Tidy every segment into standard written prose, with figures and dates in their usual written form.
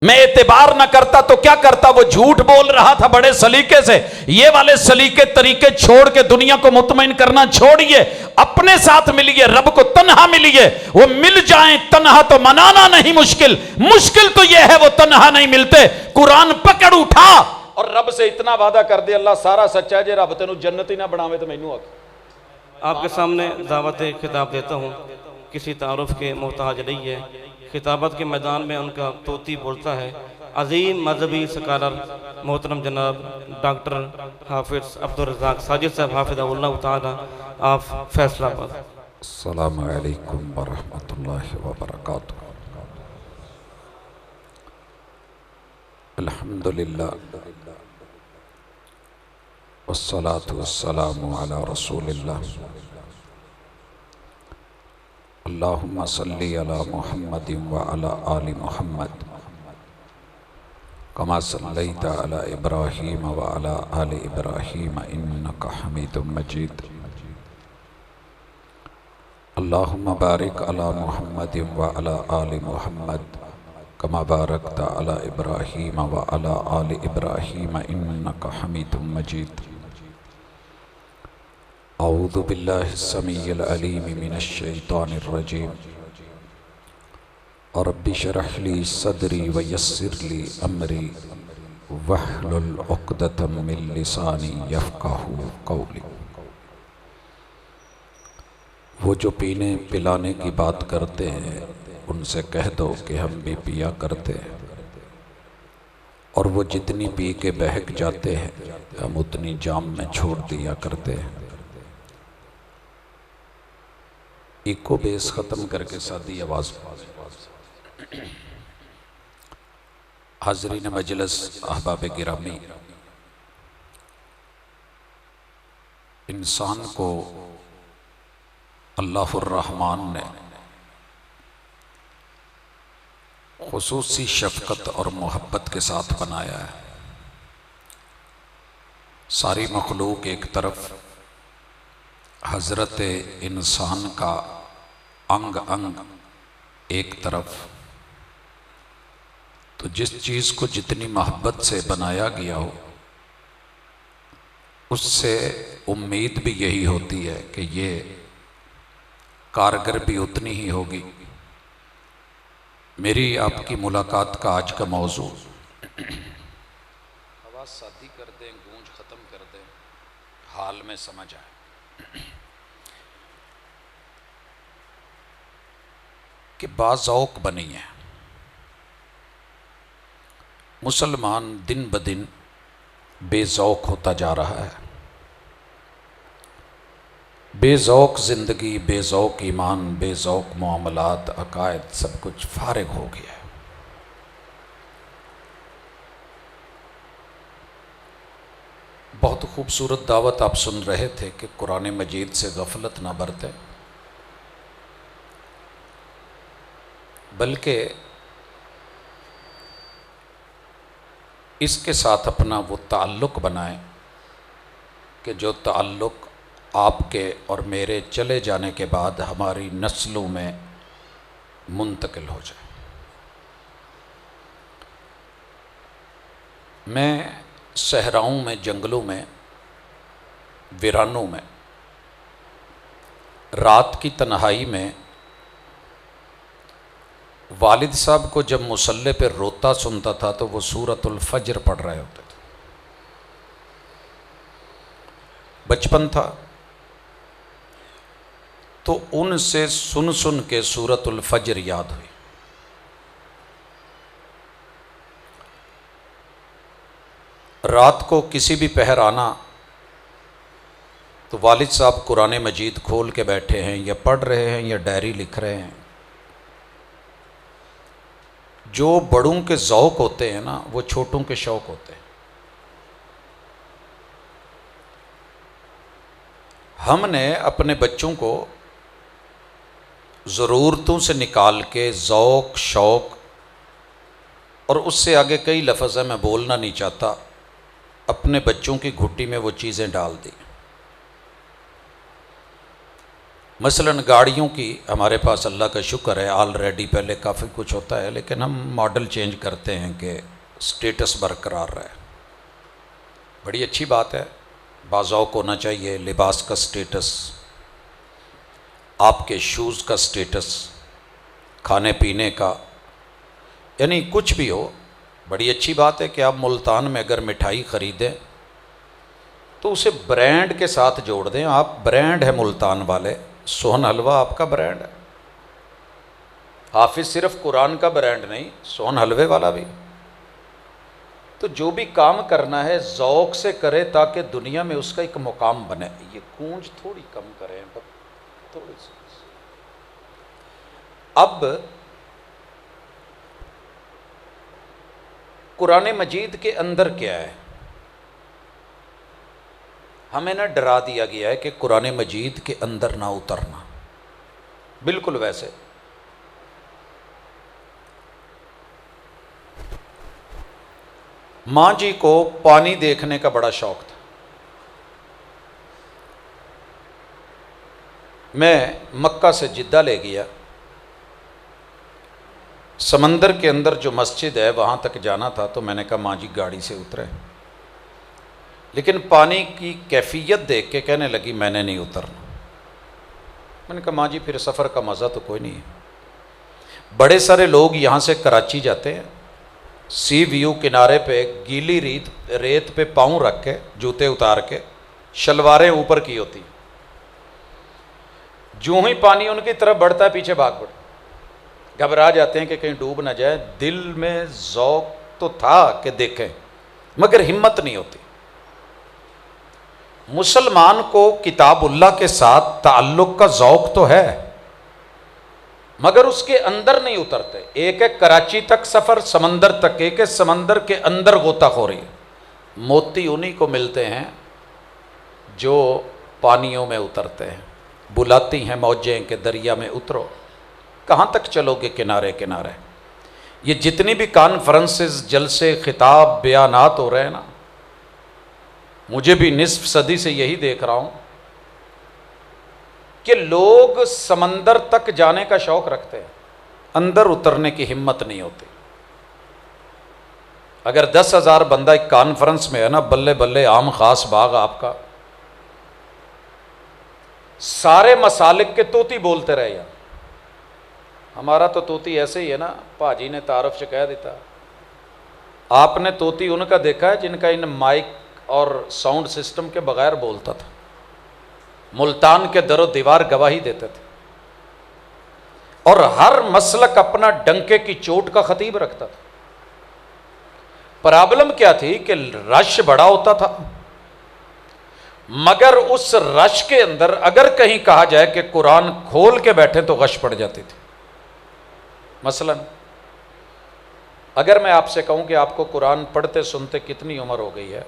میں اعتبار نہ کرتا تو کیا کرتا؟ وہ جھوٹ بول رہا تھا بڑے سلیقے سے۔ یہ والے سلیقے طریقے چھوڑ کے دنیا کو مطمئن کرنا چھوڑیے، اپنے ساتھ ملیے، رب کو تنہا ملیے۔ وہ مل جائیں تنہا تو منانا نہیں مشکل، مشکل تو یہ ہے وہ تنہا نہیں ملتے۔ قرآن پکڑ اٹھا اور رب سے اتنا وعدہ کر دے، اللہ سارا سچا ہے، جے رب تینوں جنت ہی نہ بناوے تو مینوں آپ کے سامنے دعوت خطاب دیتا ہوں، کسی تعارف کے محتاج نہیں ہے۔ خطابت کے میدان میں ان کا طوطی بولتا ہے۔ عظیم مذہبی سکالر محترم جناب ڈاکٹر حافظ عبدالرزاق ساجد صاحب حافظہ اللہ تعالی، آپ فیصلہ آباد۔ السلام علیکم ورحمۃ اللہ وبرکاتہ۔ الحمدللہ والصلاة والسلام علی رسول اللہ۔ اللہم صلی علی محمد وعلی آل محمد کما صلیت علی ابراہیم وعلی آل ابراہیم انک حمید مجید۔ اللہم بارک علی محمد وعلی آل محمد کما بارکت علی ابراہیم وعلی آل ابراہیم انک حمید مجید۔ اعوذ باللہ السمیع العلیم من الشیطان الرجیم۔ رب اشرح لی صدری ویسر لی امری واحلل عقدۃ من لسانی یفقہوا قولی۔ وہ جو پینے پلانے کی بات کرتے ہیں ان سے کہہ دو کہ ہم بھی پیا کرتے ہیں، اور وہ جتنی پی کے بہک جاتے ہیں ہم اتنی جام میں چھوڑ دیا کرتے ہیں۔ ایکو بیس ختم کر کے سادی آواز۔ حاضرین مجلس، احباب گرامی، انسان کو اللہ الرحمن نے خصوصی شفقت اور محبت کے ساتھ بنایا ہے۔ ساری مخلوق ایک طرف، حضرت انسان کا انگ انگ ایک طرف، تو جس چیز کو جتنی محبت سے بنایا گیا ہو اس سے امید بھی یہی ہوتی ہے کہ یہ کارگر بھی اتنی ہی ہوگی۔ میری آپ کی ملاقات کا آج کا موضوع، آواز سادی کر دیں، گونج ختم کر دیں، حال میں سمجھ آئے۔ کہ بعض ذوق بنی ہے، مسلمان دن بدن بے ذوق ہوتا جا رہا ہے۔ بے ذوق زندگی، بے ذوق ایمان، بے ذوق معاملات، عقائد، سب کچھ فارغ ہو گیا ہے۔ بہت خوبصورت دعوت آپ سن رہے تھے کہ قرآن مجید سے غفلت نہ برتیں، بلکہ اس کے ساتھ اپنا وہ تعلق بنائیں کہ جو تعلق آپ کے اور میرے چلے جانے کے بعد ہماری نسلوں میں منتقل ہو جائے۔ میں صحراؤں میں، جنگلوں میں، ویرانوں میں، رات کی تنہائی میں والد صاحب کو جب مصلی پہ روتا سنتا تھا تو وہ سورۃ الفجر پڑھ رہے ہوتے تھے۔ بچپن تھا تو ان سے سن سن کے سورۃ الفجر یاد ہوئی۔ رات کو کسی بھی پہر آنا تو والد صاحب قرآن مجید کھول کے بیٹھے ہیں، یا پڑھ رہے ہیں یا ڈائری لکھ رہے ہیں۔ جو بڑوں کے ذوق ہوتے ہیں نا، وہ چھوٹوں کے شوق ہوتے ہیں۔ ہم نے اپنے بچوں کو ضرورتوں سے نکال کے ذوق، شوق، اور اس سے آگے کئی لفظ ہیں میں بولنا نہیں چاہتا، اپنے بچوں کی گھٹی میں وہ چیزیں ڈال دی۔ مثلاً گاڑیوں کی ہمارے پاس اللہ کا شکر ہے آلریڈی، پہلے کافی کچھ ہوتا ہے لیکن ہم ماڈل چینج کرتے ہیں کہ سٹیٹس برقرار رہے. بڑی اچھی بات ہے، باذوق ہونا چاہیے. لباس کا سٹیٹس، آپ کے شوز کا سٹیٹس، کھانے پینے کا، یعنی کچھ بھی ہو. بڑی اچھی بات ہے کہ آپ ملتان میں اگر مٹھائی خریدیں تو اسے برانڈ کے ساتھ جوڑ دیں. آپ برانڈ ہے ملتان والے، سوہن حلوہ آپ کا برانڈ ہے. حافظ صرف قرآن کا برانڈ نہیں، سوہن حلوے والا بھی. تو جو بھی کام کرنا ہے ذوق سے کرے تاکہ دنیا میں اس کا ایک مقام بنے. یہ گونج تھوڑی کم کریں، تھوڑی سی. اب قرآن مجید کے اندر کیا ہے؟ ہمیں نہ ڈرا دیا گیا ہے کہ قرآن مجید کے اندر نہ اترنا. بالکل ویسے ماں جی کو پانی دیکھنے کا بڑا شوق تھا. میں مکہ سے جدہ لے گیا، سمندر کے اندر جو مسجد ہے وہاں تک جانا تھا، تو میں نے کہا ماں جی گاڑی سے اترے، لیکن پانی کی کیفیت دیکھ کے کہنے لگی میں نے نہیں اترنا. میں نے کہا ماں جی پھر سفر کا مزہ تو کوئی نہیں ہے. بڑے سارے لوگ یہاں سے کراچی جاتے ہیں، سی ویو کنارے پہ گیلی ریت پہ پاؤں رکھ کے، جوتے اتار کے، شلواریں اوپر کی ہوتی، جو ہی پانی ان کی طرف بڑھتا ہے پیچھے بھاگ پڑتے، گھبرا جاتے ہیں کہ کہیں ڈوب نہ جائے. دل میں ذوق تو تھا کہ دیکھیں، مگر ہمت نہیں ہوتی. مسلمان کو کتاب اللہ کے ساتھ تعلق کا ذوق تو ہے، مگر اس کے اندر نہیں اترتے. ایک ہے کراچی تک سفر، سمندر تک، ایک ہے سمندر کے اندر غوطہ خوری. موتی انہی کو ملتے ہیں جو پانیوں میں اترتے ہیں. بلاتی ہیں موجیں کہ دریا میں اترو، کہاں تک چلو گے کنارے کنارے. یہ جتنی بھی کانفرنسز، جلسے، خطاب، بیانات ہو رہے ہیں نا، مجھے بھی نصف صدی سے یہی دیکھ رہا ہوں کہ لوگ سمندر تک جانے کا شوق رکھتے ہیں، اندر اترنے کی ہمت نہیں ہوتی. اگر 10,000 بندہ ایک کانفرنس میں ہے نا، بلے بلے عام خاص باغ آپ کا، سارے مسالک کے طوطی بولتے رہے. یار ہمارا تو طوطی ایسے ہی ہے نا، پاجی نے تعارف سے کہہ دیتا. آپ نے طوطی ان کا دیکھا ہے جن کا ان مائک اور ساؤنڈ سسٹم کے بغیر بولتا تھا. ملتان کے در و دیوار گواہی دیتے تھے، اور ہر مسلک اپنا ڈنکے کی چوٹ کا خطیب رکھتا تھا. پرابلم کیا تھی کہ رش بڑا ہوتا تھا، مگر اس رش کے اندر اگر کہیں کہا جائے کہ قرآن کھول کے بیٹھے تو غش پڑ جاتی تھی. مثلا اگر میں آپ سے کہوں کہ آپ کو قرآن پڑھتے سنتے کتنی عمر ہو گئی ہے،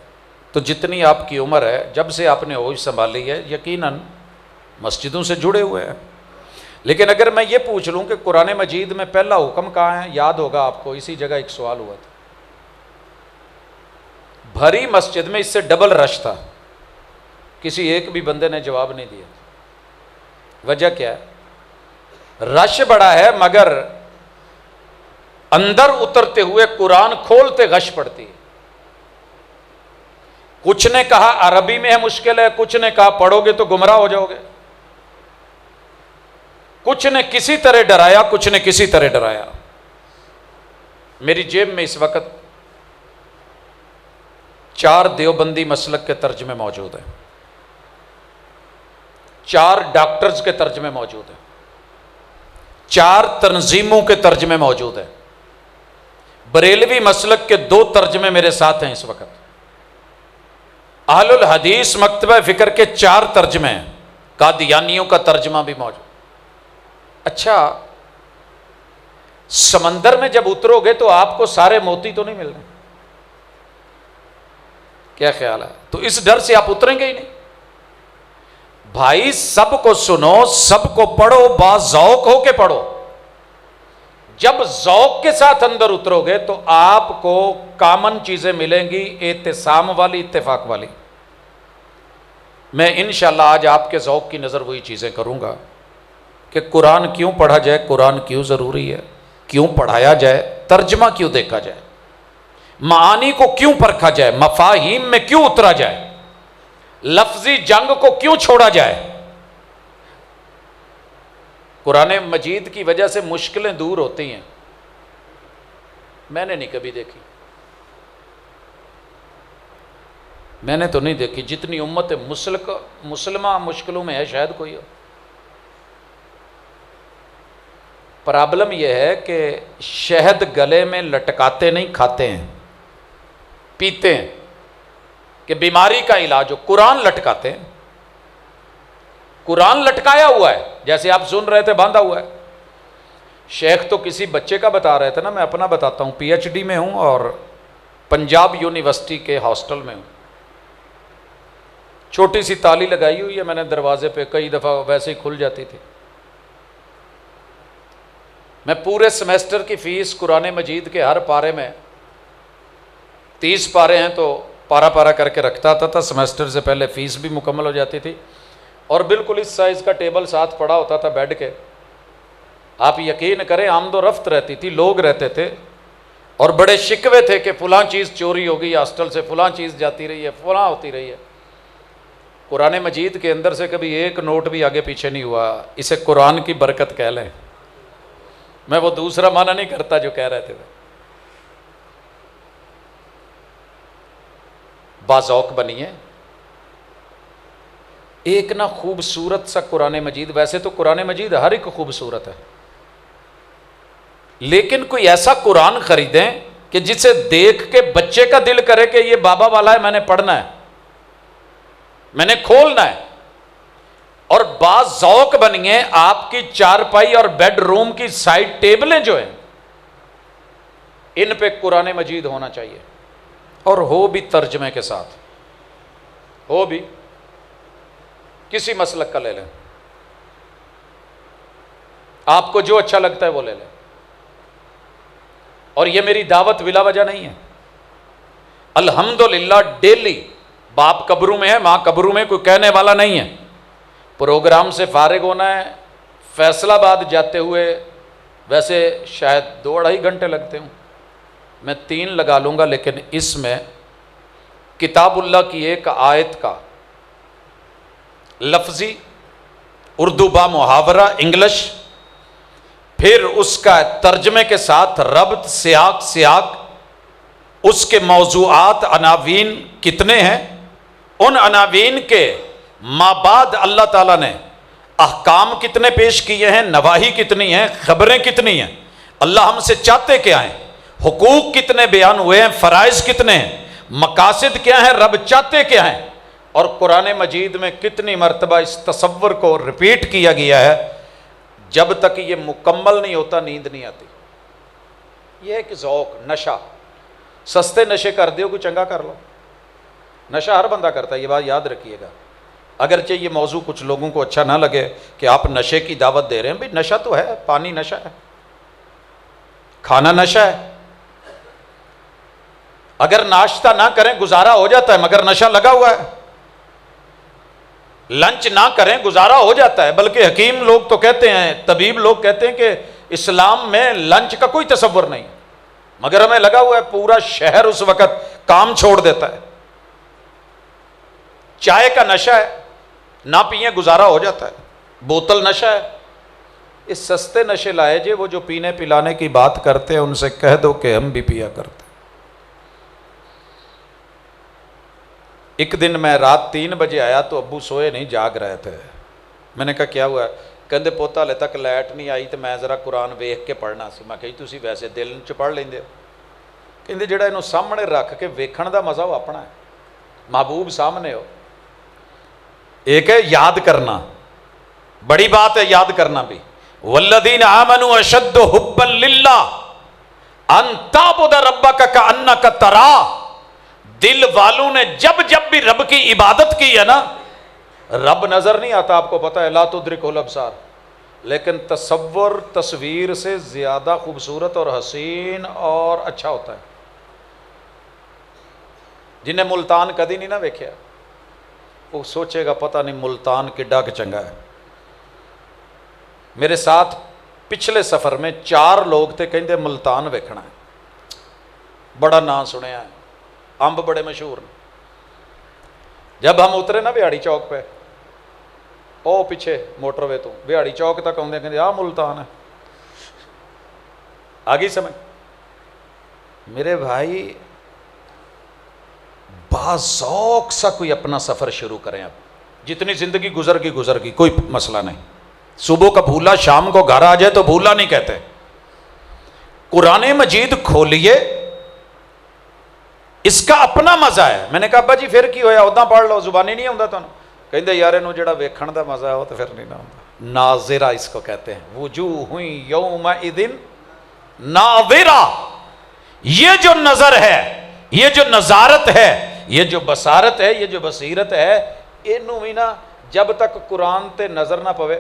تو جتنی آپ کی عمر ہے جب سے آپ نے ہوش سنبھالی ہے یقیناً مسجدوں سے جڑے ہوئے ہیں. لیکن اگر میں یہ پوچھ لوں کہ قرآن مجید میں پہلا حکم کہاں ہے، یاد ہوگا آپ کو اسی جگہ ایک سوال ہوا تھا. بھری مسجد میں اس سے ڈبل رش تھا، کسی ایک بھی بندے نے جواب نہیں دیا. وجہ کیا ہے؟ رش بڑا ہے مگر اندر اترتے ہوئے قرآن کھولتے غش پڑتی ہے. کچھ نے کہا عربی میں ہے مشکل ہے، کچھ نے کہا پڑھو گے تو گمراہ ہو جاؤ گے، کچھ نے کسی طرح ڈرایا، کچھ نے کسی طرح ڈرایا. میری جیب میں اس وقت 4 دیوبندی مسلک کے ترجمے موجود ہیں، 4 ڈاکٹرز کے ترجمے موجود ہیں، 4 تنظیموں کے ترجمے موجود ہیں. بریلوی مسلک کے 2 ترجمے میرے ساتھ ہیں اس وقت. اہل الحدیث مکتبہ فکر کے 4 ترجمے ہیں، قادیانیوں کا ترجمہ بھی موجود. اچھا سمندر میں جب اترو گے تو آپ کو سارے موتی تو نہیں مل رہے، کیا خیال ہے؟ تو اس ڈر سے آپ اتریں گے ہی نہیں. بھائی سب کو سنو، سب کو پڑھو، باذوق ہو کے پڑھو. جب ذوق کے ساتھ اندر اترو گے تو آپ کو کامن چیزیں ملیں گی، اعتصام والی، اتفاق والی. میں انشاءاللہ آج آپ کے ذوق کی نظر وہی چیزیں کروں گا. کہ قرآن کیوں پڑھا جائے, قرآن کیوں ضروری ہے, کیوں پڑھایا جائے, ترجمہ کیوں دیکھا جائے, معانی کو کیوں پرکھا جائے, مفاہیم میں کیوں اترا جائے, لفظی جنگ کو کیوں چھوڑا جائے. قرآن مجید کی وجہ سے مشکلیں دور ہوتی ہیں. میں نے نہیں کبھی دیکھی, میں نے تو نہیں دیکھی. جتنی امت مسلمہ مشکلوں میں ہے شاید کوئی ہو. پرابلم یہ ہے کہ شہد گلے میں لٹکاتے نہیں, کھاتے ہیں, پیتے ہیں کہ بیماری کا علاج ہو. قرآن لٹکاتے ہیں, قرآن لٹکایا ہوا ہے, جیسے آپ سن رہے تھے باندھا ہوا ہے. شیخ تو کسی بچے کا بتا رہے تھے نا, میں اپنا بتاتا ہوں. پی ایچ ڈی میں ہوں اور پنجاب یونیورسٹی کے ہاسٹل میں ہوں. چھوٹی سی تالی لگائی ہوئی ہے میں نے دروازے پہ, کئی دفعہ ویسے ہی کھل جاتی تھی. میں پورے سمیسٹر کی فیس قرآن مجید کے ہر پارے میں 30 پارے ہیں تو پارا پارا کر کے رکھتا تھا. سمیسٹر سے پہلے فیس بھی مکمل ہو جاتی تھی, اور بالکل اس سائز کا ٹیبل ساتھ پڑا ہوتا تھا بیڈ کے. آپ یقین کریں آمد و رفت رہتی تھی, لوگ رہتے تھے اور بڑے شکوے تھے کہ فلاں چیز چوری ہو گئی ہاسٹل سے, فلاں چیز جاتی رہی ہے, فلاں ہوتی رہی ہے. قرآن مجید کے اندر سے کبھی ایک نوٹ بھی آگے پیچھے نہیں ہوا. اسے قرآن کی برکت کہہ لیں. میں وہ دوسرا معنی نہیں کرتا جو کہہ رہے تھے. باذوق بنیے. ایک نہ خوبصورت سا قرآن مجید, ویسے تو قرآن مجید ہر ایک خوبصورت ہے, لیکن کوئی ایسا قرآن خریدیں کہ جسے دیکھ کے بچے کا دل کرے کہ یہ بابا والا ہے, میں نے پڑھنا ہے, میں نے کھولنا ہے. اور بعض ذوق بنیے. آپ کی چارپائی اور بیڈ روم کی سائڈ ٹیبلیں جو ہیں ان پہ قرآن مجید ہونا چاہیے, اور ہو بھی ترجمے کے ساتھ, ہو بھی کسی مسلک کا لے لیں, آپ کو جو اچھا لگتا ہے وہ لے لیں. اور یہ میری دعوت بلا وجہ نہیں ہے. الحمدللہ ڈیلی باپ قبروں میں ہے, ماں قبروں میں, کوئی کہنے والا نہیں ہے. پروگرام سے فارغ ہونا ہے, فیصل آباد جاتے ہوئے ویسے شاید 2-2.5 گھنٹے لگتے ہوں, میں 3 لگا لوں گا. لیکن اس میں کتاب اللہ کی ایک آیت کا لفظی اردو با محاورہ انگلش, پھر اس کا ترجمے کے ساتھ ربط, سیاق, اس کے موضوعات, عناوین کتنے ہیں, ان عناوین کے مابعد اللہ تعالیٰ نے احکام کتنے پیش کیے ہیں, نواہی کتنی ہیں, خبریں کتنی ہیں, اللہ ہم سے چاہتے کیا ہیں, حقوق کتنے بیان ہوئے ہیں, فرائض کتنے ہیں, مقاصد کیا ہیں, رب چاہتے کیا ہیں. اور قرآن مجید میں کتنی مرتبہ اس تصور کو ریپیٹ کیا گیا ہے. جب تک یہ مکمل نہیں ہوتا نیند نہیں آتی. یہ ایک ذوق, نشہ. سستے نشے کر دیو, کوئی چنگا کر لو. نشہ ہر بندہ کرتا ہے, یہ بات یاد رکھیے گا. اگرچہ یہ موضوع کچھ لوگوں کو اچھا نہ لگے کہ آپ نشے کی دعوت دے رہے ہیں, بھئی نشہ تو ہے, پانی نشہ ہے, کھانا نشہ ہے. اگر ناشتہ نہ کریں گزارا ہو جاتا ہے, مگر نشہ لگا ہوا ہے. لنچ نہ کریں گزارا ہو جاتا ہے, بلکہ حکیم لوگ تو کہتے ہیں, طبیب لوگ کہتے ہیں کہ اسلام میں لنچ کا کوئی تصور نہیں, مگر ہمیں لگا ہوا ہے. پورا شہر اس وقت کام چھوڑ دیتا ہے. چائے کا نشہ ہے, نہ پئیں گزارا ہو جاتا ہے. بوتل نشہ ہے. اس سستے نشے لائے جے, وہ جو پینے پلانے کی بات کرتے ہیں ان سے کہہ دو کہ ہم بھی پیا کرتے. ایک دن میں رات 3 بجے آیا تو ابو سوئے نہیں, جاگ رہے تھے. میں نے کہا کیا ہوا ہے, کہندے پوتا ہلے تک لائٹ نہیں آئی تو میں ذرا قرآن ویکھ کے پڑھنا سی. میں کہی تسی ویسے دل چ پڑھ لیندے ہو. کہندے جڑا اینو سامنے رکھ کے ویکھن دا مزہ وہ اپنا ہے, محبوب سامنے ہو. ایک ہے یاد کرنا, بڑی بات ہے یاد کرنا بھی. والذین آمنوا اشد حبا للہ ان تعبد ربک کأنک تراہ. دل والوں نے جب جب بھی رب کی عبادت کی ہے نا, رب نظر نہیں آتا, آپ کو پتہ ہے, لا تدرکہ الابصار, لیکن تصویر سے زیادہ خوبصورت اور حسین اور اچھا ہوتا ہے. جنہیں ملتان کدی نہیں نہ ویکھیا وہ سوچے گا پتہ نہیں ملتان کڈا کہ چنگا ہے. میرے ساتھ پچھلے سفر میں 4 لوگ تھے, کہندے ملتان ویکھنا ہے, بڑا نام سنیا ہے, امب بڑے مشہور ہیں. جب ہم اترے نا بہاڑی چوک پہ, او پیچھے موٹر وے تو بہاڑی چوک تک آدھے کہتے آ ملتان ہے. آگی سمجھ میرے بھائی, باذوق سا کوئی اپنا سفر شروع کریں. اب جتنی زندگی گزر گئی, کوئی مسئلہ نہیں. صبح کا بھولا شام کو گھر آ جائے تو بھولا نہیں کہتے. قرآن مجید کھولیے, اس کا اپنا مزہ ہے. میں نے کہا ابا جی پھر کی ہویا, اداں پڑھ لو, زبانی نہیں آتا تمہیں. کہندے یار انہوں جڑا ویکھن دا مزہ ہے وہ تو پھر نہیں نہ آتا. ناظرہ اس کو کہتے ہیں. وجوہ یومئذ ناظرہ, یہ جو نظر ہے, یہ جو نظارت ہے, یہ جو بصارت ہے, یہ جو بصیرت ہے, انہوں بھی نا جب تک قرآن تے نظر نہ پوے.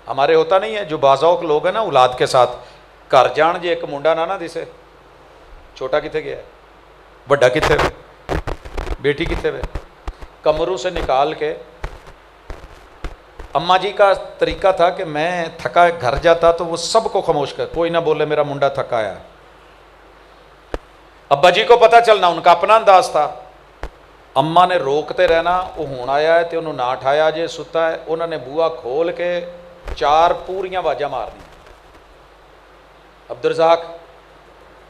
ہمارے ہوتا نہیں ہے جو بعض لوگ ہیں نا اولاد کے ساتھ گھر جان جی ایک منڈا نہ دسے, چھوٹا کتنے گیا ہے, بڑا کتنے وے, بیٹی کتنے وے, کمروں سے نکال کے. اماں جی کا طریقہ تھا کہ میں تھکا گھر جاتا تو وہ سب کو خاموش کر, کوئی نہ بولے میرا منڈا تھکا ہے. ابا جی کو پتہ چلنا, ان کا اپنا انداز تھا. اماں نے روکتے رہنا, وہ ہون آیا ہے تو انہوں نہ اٹھایا جے ستا ہے. انہوں نے بوا کھول کے 4 پوریاں واجہ مارنی, عبدالرزاق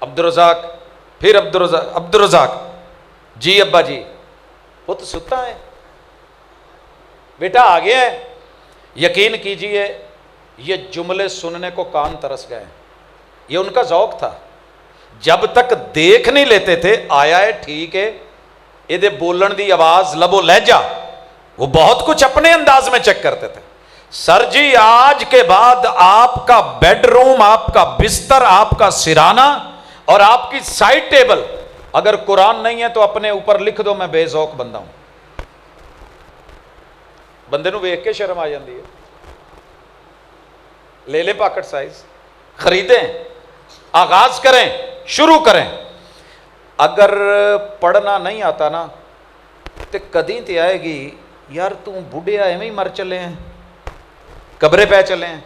عبدالرزاق, پھر عبدالرزاق, جی ابا جی, وہ تو ستا ہے, بیٹا آ گیا ہے. یقین کیجئے یہ جملے سننے کو کان ترس گئے. یہ ان کا ذوق تھا. جب تک دیکھ نہیں لیتے تھے آیا ہے ٹھیک ہے, یہ بولن دی آواز لبو لہجہ, وہ بہت کچھ اپنے انداز میں چیک کرتے تھے. سر جی آج کے بعد آپ کا بیڈ روم, آپ کا بستر, آپ کا سرانہ اور آپ کی سائڈ ٹیبل اگر قرآن نہیں ہے تو اپنے اوپر لکھ دو میں بے ذوق بندہ ہوں. بندے نو ویکھ کے شرم آ جاندی ہے. لے لیں پاکٹ سائز, خریدیں, آغاز کریں, شروع کریں. اگر پڑھنا نہیں آتا نا تو کدی تے آئے گی یار تو بڑھیا ایویں ہی مر چلے ہیں, قبرے پہ چلے ہیں.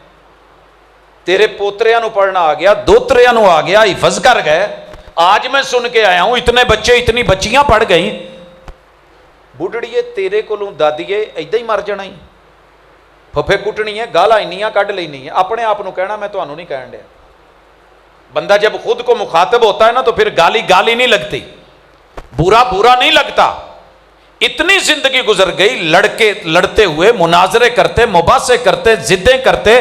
تیرے پوتریاں نو پڑھنا آ گیا, دوتریاں نو آ گیا, حفظ کر گئے. آج میں سن کے آیا ہوں اتنے بچے اتنی بچیاں پڑھ گئیں. بڑھڑیے تیرے کولوں دادیے ایدہ ہی مر جانا ہی, پھپھے کٹنی ہے, گالا اینیاں کڈ لینی ہے. اپنے آپ نو کہنا میں تانوں نہیں کہن دیا. بندہ جب خود کو مخاطب ہوتا ہے نا تو پھر گالی گالی نہیں لگتی, برا برا نہیں لگتا. اتنی زندگی گزر گئی لڑتے ہوئے, مناظرے کرتے, مباحثے کرتے, ضدیں کرتے,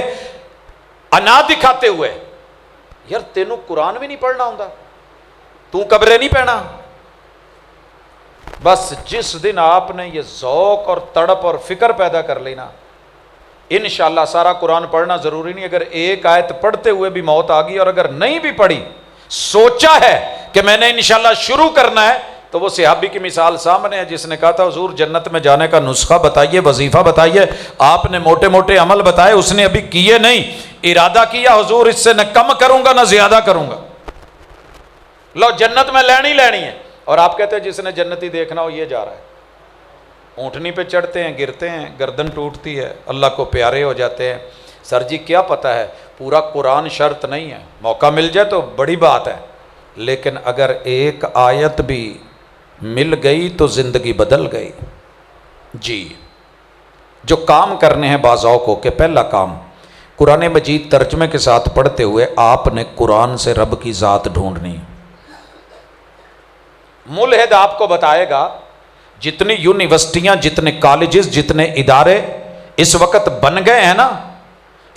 انا دکھاتے ہوئے. یار تینوں قرآن بھی نہیں پڑھنا ہوندا, تو قبرے نہیں پہنا. بس جس دن آپ نے یہ ذوق اور تڑپ اور فکر پیدا کر لینا, انشاءاللہ سارا قرآن پڑھنا ضروری نہیں. اگر ایک آیت پڑھتے ہوئے بھی موت آ گئی اور اگر نہیں بھی پڑھی, سوچا ہے کہ میں نے انشاءاللہ شروع کرنا ہے, تو وہ صحابی کی مثال سامنے ہے جس نے کہا تھا حضور جنت میں جانے کا نسخہ بتائیے, وظیفہ بتائیے. آپ نے موٹے موٹے عمل بتائے, اس نے ابھی کیے نہیں. ارادہ کیا حضور اس سے نہ کم کروں گا نہ زیادہ کروں گا, لو جنت میں لینی لینی ہے. اور آپ کہتے ہیں جس نے جنتی دیکھنا ہو یہ جا رہا ہے. اونٹنی پہ چڑھتے ہیں, گرتے ہیں, گردن ٹوٹتی ہے, اللہ کو پیارے ہو جاتے ہیں. سر جی کیا پتہ ہے, پورا قرآن شرط نہیں ہے, موقع مل جائے تو بڑی بات ہے, لیکن اگر ایک آیت بھی مل گئی تو زندگی بدل گئی. جی جو کام کرنے ہیں بعض اوقات کے, پہلا کام قرآن مجید ترجمے کے ساتھ پڑھتے ہوئے آپ نے قرآن سے رب کی ذات ڈھونڈنی. ملحد آپ کو بتائے گا جتنی یونیورسٹیاں, جتنے کالجز, جتنے ادارے اس وقت بن گئے ہیں نا.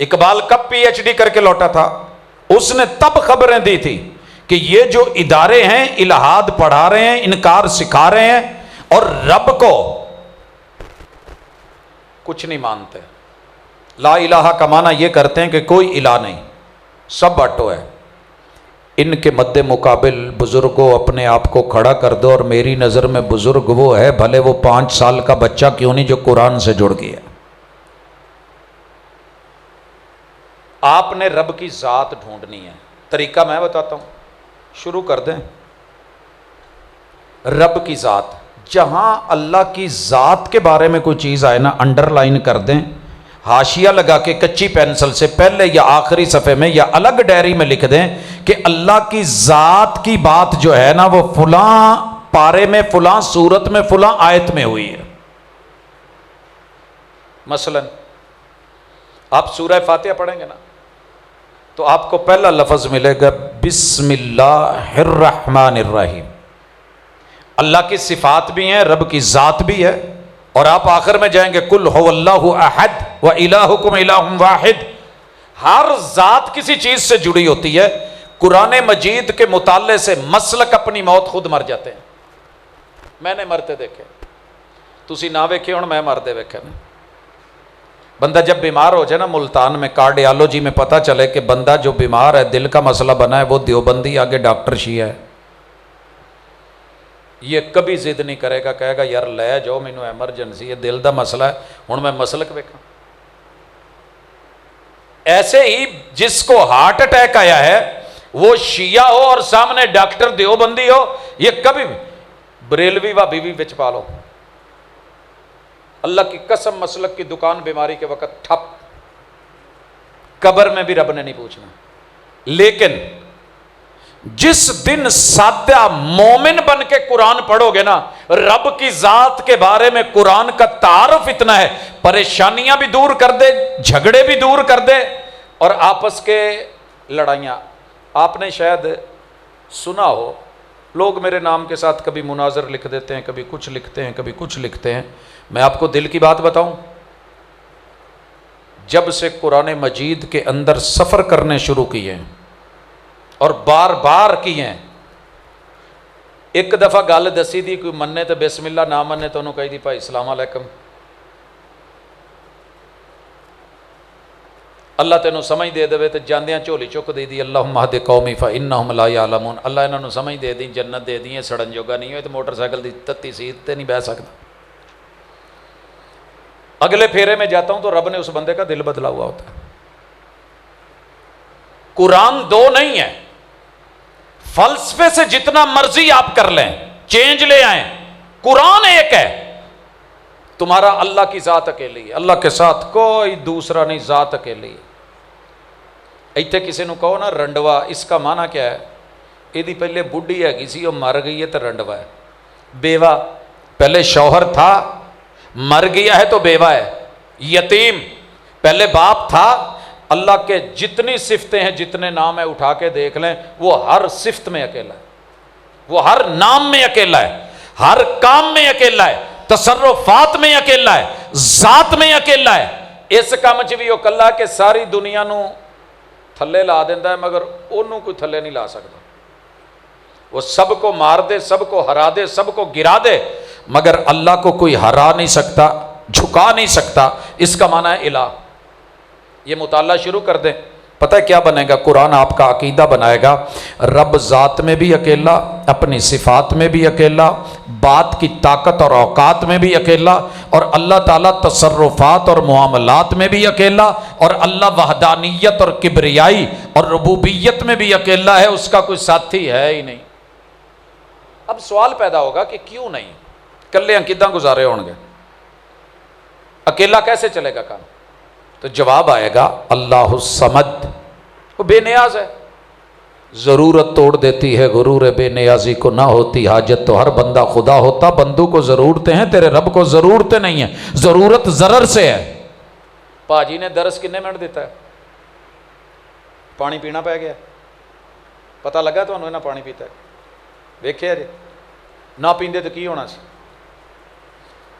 اقبال کب پی ایچ ڈی کر کے لوٹا تھا, اس نے تب خبریں دی تھی کہ یہ جو ادارے ہیں الہاد پڑھا رہے ہیں, انکار سکھا رہے ہیں اور رب کو کچھ نہیں مانتے. لا الہ کا معنی یہ کرتے ہیں کہ کوئی الہ نہیں, سب بٹو ہے. ان کے مد مقابل بزرگوں اپنے آپ کو کھڑا کر دو, اور میری نظر میں بزرگ وہ ہے بھلے وہ 5 سال کا بچہ کیوں نہیں جو قرآن سے جڑ گیا. آپ نے رب کی ذات ڈھونڈنی ہے. طریقہ میں بتاتا ہوں, شروع کر دیں. رب کی ذات, جہاں اللہ کی ذات کے بارے میں کوئی چیز آئے نا انڈر لائن کر دیں. حاشیہ لگا کے کچی پینسل سے پہلے یا آخری صفحے میں یا الگ ڈائری میں لکھ دیں کہ اللہ کی ذات کی بات جو ہے نا وہ فلاں پارے میں فلاں سورت میں فلاں آیت میں ہوئی ہے. مثلا آپ سورہ فاتحہ پڑھیں گے نا تو آپ کو پہلا لفظ ملے گا بسم اللہ الرحمن الرحیم. اللہ کی صفات بھی ہیں، رب کی ذات بھی ہے. اور آپ آخر میں جائیں گے کل هو اللہ احد و الہکم الہ واحد. ہر ذات کسی چیز سے جڑی ہوتی ہے. قرآن مجید کے مطالعے سے مسلک اپنی موت خود مر جاتے ہیں. میں نے مرتے دیکھے، تسی نہ ویکھے ہن میں مردے ویکھے نا. بندہ جب بیمار ہو جائے نا ملتان میں کارڈیالوجی میں پتہ چلے کہ بندہ جو بیمار ہے دل کا مسئلہ بنا ہے وہ دیوبندی آگے ڈاکٹر شیعہ ہے، یہ کبھی ضد نہیں کرے گا، کہے گا یار لے جاؤ مینوں ایمرجنسی ہے دل دا مسئلہ ہے ہن میں مسلک ویکھاں. ایسے ہی جس کو ہارٹ اٹیک آیا ہے وہ شیعہ ہو اور سامنے ڈاکٹر دیوبندی ہو، یہ کبھی بریلوی و بیوی وچ پا لو، اللہ کی قسم مسلک کی دکان بیماری کے وقت ٹھپ، قبر میں بھی رب نے نہیں پوچھنا. لیکن جس دن سادہ مومن بن کے قرآن پڑھو گے نا، رب کی ذات کے بارے میں قرآن کا تعارف اتنا ہے، پریشانیاں بھی دور کر دے، جھگڑے بھی دور کر دے، اور آپس کے لڑائیاں. آپ نے شاید سنا ہو لوگ میرے نام کے ساتھ کبھی مناظر لکھ دیتے ہیں، کبھی کچھ لکھتے ہیں، کبھی کچھ لکھتے ہیں. میں آپ کو دل کی بات بتاؤں، جب سے قرآن مجید کے اندر سفر کرنے شروع کیے ہیں اور بار بار کیے ہیں، ایک دفعہ گل دسی دی کوئی مننے تو بسم اللہ، نہ مننے تو انہوں کہی دی بھائی السلام علیکم، اللہ تینوں سمجھ دے دے تو جاندیاں جھولی چک دے دی اللہم اہد قومی فانہم لا یعلمون. اللہ انہوں نے سمجھ دے دی، جنت دے دی، سڑن جوگا نہیں ہوئے تو موٹر سائیکل دی تتی سیٹ تے نہیں بہ سکتا. اگلے پھیرے میں جاتا ہوں تو رب نے اس بندے کا دل بدلا ہوا ہوتا ہے. قرآن دو نہیں ہے، فلسفے سے جتنا مرضی آپ کر لیں، چینج لے آئیں، قرآن ایک ہے. تمہارا اللہ کی ذات اکیلی ہے، اللہ کے ساتھ کوئی دوسرا نہیں، ذات اکیلی ہے. ایتھے کسی نو کہو نا رنڈوا، اس کا معنی کیا ہے؟ یہ پہلے بڈھی ہے کسی وہ مر گئی ہے تو رنڈوا ہے. بیوہ، پہلے شوہر تھا مر گیا ہے تو بیوہ ہے. یتیم، پہلے باپ تھا. اللہ کے جتنی صفتیں ہیں، جتنے نام ہیں اٹھا کے دیکھ لیں، وہ ہر صفت میں اکیلا ہے، وہ ہر نام میں اکیلا ہے، ہر کام میں اکیلا ہے، تصرفات میں اکیلا ہے، ذات میں اکیلا ہے. اس کام چ بھی وہ کلا کہ ساری دنیا نو تھلے لا دینا ہے مگر انہوں کوئی تھلے نہیں لا سکتا. وہ سب کو مار دے، سب کو ہرا دے، سب کو گرا دے، مگر اللہ کو کوئی ہرا نہیں سکتا، جھکا نہیں سکتا. اس کا معنی ہے الہ. یہ مطالعہ شروع کر دیں، پتہ ہے کیا بنے گا؟ قرآن آپ کا عقیدہ بنائے گا رب ذات میں بھی اکیلا، اپنی صفات میں بھی اکیلا، بات کی طاقت اور اوقات میں بھی اکیلا، اور اللہ تعالیٰ تصرفات اور معاملات میں بھی اکیلا، اور اللہ وحدانیت اور کبریائی اور ربوبیت میں بھی اکیلا ہے، اس کا کوئی ساتھی ہے ہی نہیں. اب سوال پیدا ہوگا کہ کیوں نہیں؟ کلے کداں گزارے ہون گے؟ اکیلا کیسے چلے گا کام؟ تو جواب آئے گا اللہ الصمد، وہ بے نیاز ہے. ضرورت توڑ دیتی ہے غرور بے نیازی کو، نہ ہوتی حاجت تو ہر بندہ خدا ہوتا. بندوں کو ضرورتیں ہیں، تیرے رب کو ضرورتیں نہیں ہیں. ضرورت ضرر سے ہے. پاجی نے درس کنے منٹ دیتا ہے؟ پانی پینا پہ گیا، پتہ لگا تو انہوں نے پانی پیتا ہے؟ ویکھے جی نہ پیندے تو کی ہونا سی؟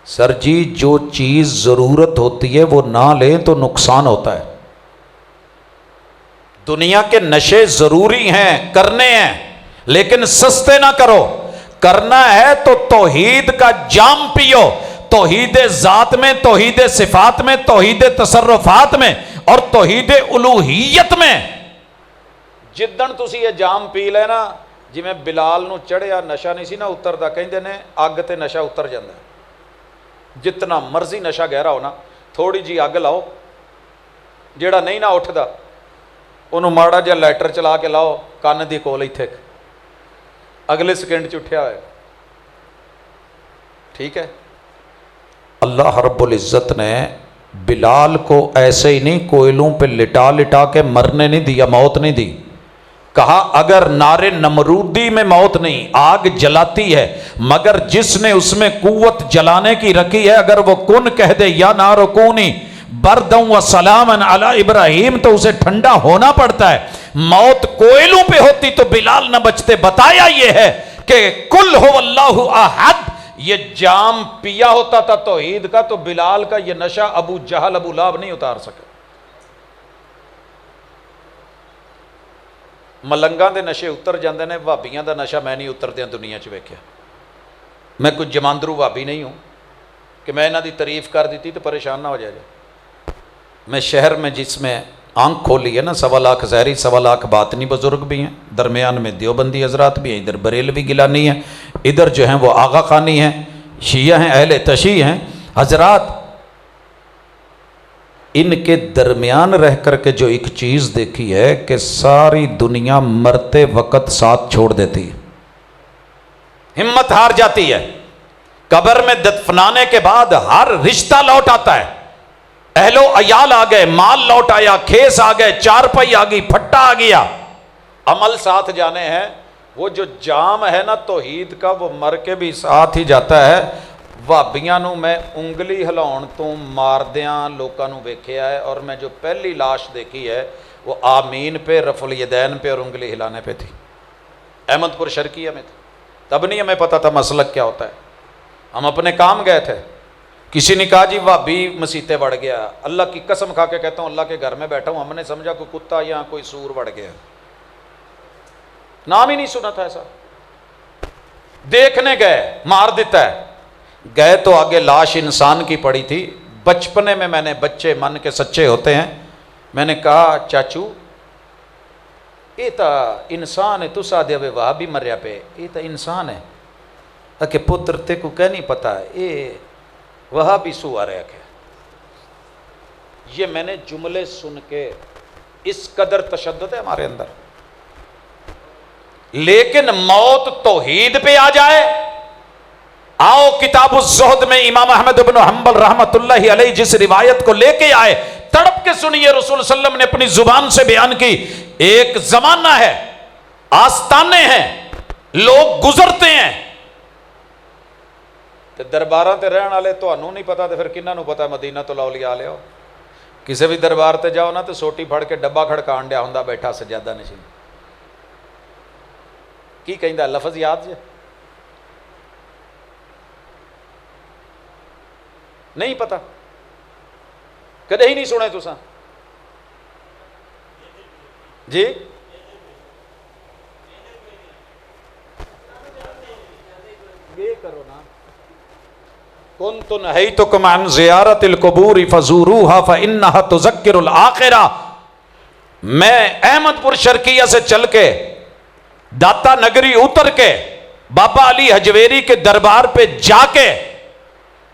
سر جی جو چیز ضرورت ہوتی ہے وہ نہ لیں تو نقصان ہوتا ہے. دنیا کے نشے ضروری ہیں، کرنے ہیں، لیکن سستے نہ کرو. کرنا ہے تو توحید کا جام پیو، توحید ذات میں، توحید صفات میں، توحید تصرفات میں، اور توحید الوہیت میں. جدن تسی یہ جام پی لے نا، جی میں بلال نو چڑھیا نشہ نہیں سی نا اتردا، کہندے نے اگ تے نشہ اتر جاندا ہے. جتنا مرضی نشہ گہرا ہونا، تھوڑی جی اگ لاؤ، جیڑا نہیں نہ اٹھدا انہوں ماڑا جا لائٹر چلا کے لاؤ کان دی کول ایتھے، اگلے سیکنڈ چ اٹھیا ہوئے. ٹھیک ہے؟ اللہ رب العزت نے بلال کو ایسے ہی نہیں کوئلوں پہ لٹا لٹا کے مرنے نہیں دیا، موت نہیں دی. کہا اگر نار نمرودی میں موت نہیں، آگ جلاتی ہے، مگر جس نے اس میں قوت جلانے کی رکھی ہے، اگر وہ کن کہہ دے یا نار کونی برداً و سلاماً علی ابراہیم، تو اسے ٹھنڈا ہونا پڑتا ہے. موت کوئلوں پہ ہوتی تو بلال نہ بچتے. بتایا یہ ہے کہ کل ہو اللہ احد، یہ جام پیا ہوتا تھا توحید کا تو بلال کا یہ نشہ ابو جہل ابو لہب نہیں اتار سکے. ملنگاں دے نشے اتر جاندے نے، بھابیاں دا نشہ میں نہیں اتردیاں دنیا چ ویکھیا. میں کوئی جماندرو بھابی نہیں ہوں کہ میں انہاں دی تعریف کر دیتی تو پریشان نہ ہو جائے. میں شہر میں جس میں آنکھ کھولی ہے نا، 1.25 لاکھ ظاہری 1.25 لاکھ باطنی بزرگ بھی ہیں، درمیان میں دیوبندی حضرات بھی ہیں، ادھر بریلوی گیلانی ہیں، ادھر جو ہیں وہ آغا خانی ہیں، شیعہ ہیں، اہل تشیع ہیں. حضرات ان کے درمیان رہ کر کے جو ایک چیز دیکھی ہے کہ ساری دنیا مرتے وقت ساتھ چھوڑ دیتی ہے، ہمت ہار جاتی ہے. قبر میں دفنانے کے بعد ہر رشتہ لوٹ آتا ہے، اہل و عیال آ گئے، مال لوٹ آیا، کھیس آ گئے، چارپائی آ گئی، پھٹا آ گیا، عمل ساتھ جانے ہیں. وہ جو جام ہے نا توحید کا، وہ مر کے بھی ساتھ ہی جاتا ہے. بھابیاں نو میں انگلی ہلاؤن تو ماردیاں لوکاں نو ویکھیا ہے، اور میں جو پہلی لاش دیکھی ہے وہ آمین پہ، رفع الیدین پہ اور انگلی ہلانے پہ تھی. احمد پور شرکیہ میں تھی. تب نہیں ہمیں پتا تھا مسلک کیا ہوتا ہے. ہم اپنے کام گئے تھے، کسی نے کہا جی بھابی مسیتے بڑھ گیا. اللہ کی قسم کھا کے کہتا ہوں، اللہ کے گھر میں بیٹھا ہوں، ہم نے سمجھا کوئی کتا یا کوئی سور بڑھ گیا، نام ہی نہیں سنا تھا ایسا. دیکھنے گئے، مار دیتا ہے. گئے تو آگے لاش انسان کی پڑی تھی. بچپنے میں نے، بچے من کے سچے ہوتے ہیں، میں نے کہا چاچو یہ تو انسان ہے، تسا دے واہ بھی مریا پہ، یہ تو انسان ہے. کہ پتر تے کو کہہ نہیں پتا یہ وہاں بھی سو آ رہا ہے. یہ میں نے جملے سن کے، اس قدر تشدد ہے ہمارے اندر. لیکن موت توحید پہ آ جائے. آؤ کتاب الزہد میں امام احمد بن حنبل رحمۃ اللہ علیہ جس روایت کو لے کے آئے، تڑپ کے سنیے. رسول صلی اللہ علیہ وسلم نے اپنی زبان سے بیان کی. ایک زمانہ ہے، آستانے ہیں، لوگ گزرتے ہیں. تے درباراں تے رہن والے تانوں نہیں پتا تے پھر کنہاں نوں پتا؟ مدینہ تو الاولیاء والے ہو. کسی بھی دربار تے جاؤ نا تو سوٹی پھڑ کے ڈبا کھڑکان ڈیا ہوندا بیٹھا سجادہ نشین. کی کہندا لفظ یاد جے؟ نہیں پتا، کدے ہی نہیں سنے تساں؟ جی یہ کرو نا. كنت نهيتكم عن زیارت القبور فزوروها فإنها تذکر الآخرہ. میں احمد پور شرکیہ سے چل کے داتا نگری اتر کے بابا علی حجویری کے دربار پہ جا کے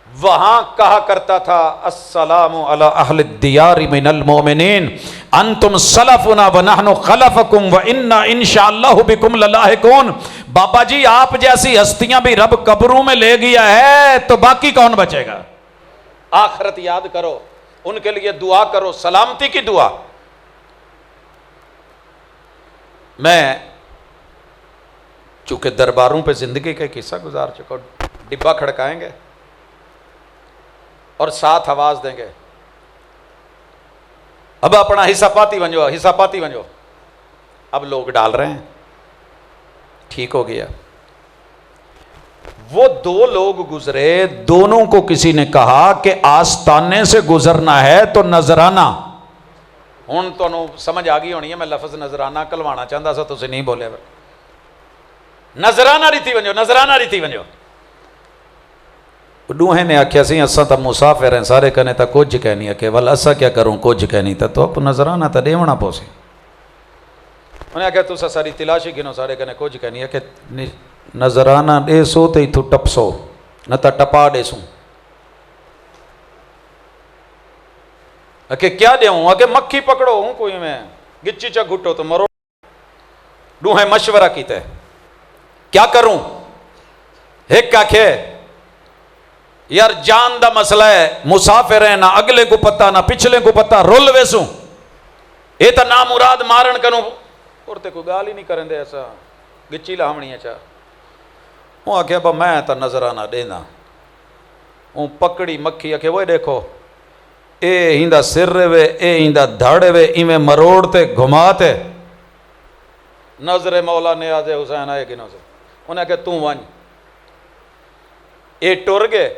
وہاں کہا کرتا تھا السلام علی اہل الدیار من المؤمنین انتم سلفنا ونحن خلفکم وانا انشاءاللہ بکم للاحقون. بابا جی آپ جیسی ہستیاں بھی رب قبروں میں لے گیا ہے تو باقی کون بچے گا؟ آخرت یاد کرو، ان کے لیے دعا کرو، سلامتی کی دعا. میں چونکہ درباروں پہ زندگی کا قصہ گزار چکا، ڈبہ کھڑکائیں گے اور ساتھ آواز دیں گے اب اپنا حصہ پاتی ونجو، حصہ پاتی ونجو. اب لوگ ڈال رہے ہیں، ٹھیک ہو گیا. وہ دو لوگ گزرے، دونوں کو کسی نے کہا کہ آستانے سے گزرنا ہے تو نذرانہ. ہوں تو سمجھ آ گئی ہونی ہے میں لفظ نذرانہ کلوانا چاہتا سا، تسی نہیں بولے. نذرانہ ریتی ونجو، نذرانہ ریتی ونجو. دوہیں نے آکھیا سی اساں تا مسافر ہیں، سارے کہنے تا کچھ کہنی ہے کہ ول اسا کیا کروں کچھ کہنی تا تو نظرانہ تا دیونا پوسی. انہیں آکھیا تو ساری تلاشی گنو، سارے کہنے کچھ کہنی ہے کہ نظرانہ دے سو تے تو ٹپ سو نہ تا ٹپا دے سوں. کہ کیا دے ہوں؟ کہ مکھی پکڑو ہوں کوئی میں گچی چا گھٹو تو مرو. دوہیں مشورہ کیتے کیا کروں؟ ایک آکھے یار جان دا مسئلہ ہے، مسافر ہے، نہ اگلے کو پتہ نہ پچھلے کو پتہ، رول ویسوں یہ تو نہ مراد مارن کنوں اور تے کوئی گال ہی نہیں کریں دے، ایسا گچی لاہمنی ہے چاہ وہ آکھیا با میں تا نظرانہ دینا وہ پکڑی مکھی آکھے وہ دیکھو اے ہندہ سر وے اے ہندہ دھاڑے وے ایمیں مروڑتے گھماتے نظر مولا نیاز حسین آئے گی نظر انہیں کہا توں وانج اے ٹور گئے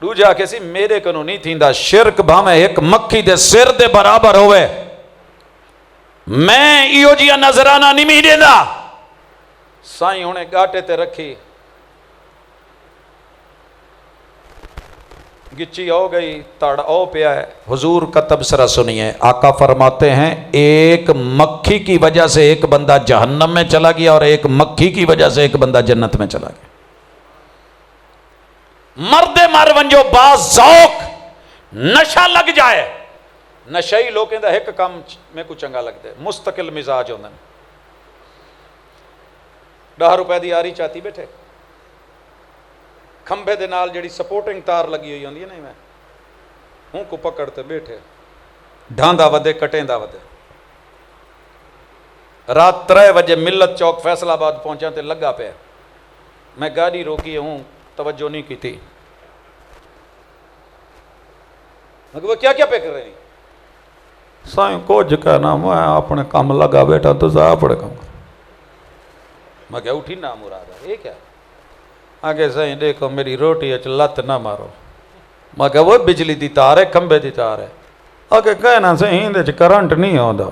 دو جا کے سی میرے کنو نہیں تھیندہ شرک بھامے ایک مکھی دے سر دے برابر ہوئے میں ایو جیا نظرانہ نہیں می دینا سائیں انہیں گاٹے تے رکھی گچی ہو گئی تاڑ او پیا ہے حضور کا تبصرہ سنیے آقا فرماتے ہیں ایک مکھی کی وجہ سے ایک بندہ جہنم میں چلا گیا اور ایک مکھی کی وجہ سے ایک بندہ جنت میں چلا گیا مرد مرونجو باز ذوق نشہ لگ جائے نشئی لوگیں دا ایک کام میں کو چنگا لگ دے مستقل مزاج ہوندن 10 روپے دی آری چاہتی بیٹھے کھمبے دے نال جڑی سپورٹنگ تار لگی ہوئی ہوندی ہے نہیں میں ہوں کو پکڑتے بیٹھے ڈھاندا ودے کٹیں دا ودے رات 3 بجے ملت چوک فیصل آباد پہنچا تے لگا پہ میں گاڑی روکی ہوں توجہ نہیں کی تھی میں کہا وہ کیا کیا پہ کر رہے ہیں سائیں کچھ کہنا میں اپنے کام لگا بیٹھا تو زیادہ اپنے کام میں کہا اٹھی نہ مراد ہے یہ کیا آگے سائیں دیکھو میری روٹی اچھ لت نہ مارو میں کہا وہ بجلی دی تار ہے کھمبے دی تار ہے آگے کہنا سائیں ہندے چھ کرنٹ نہیں ہوتا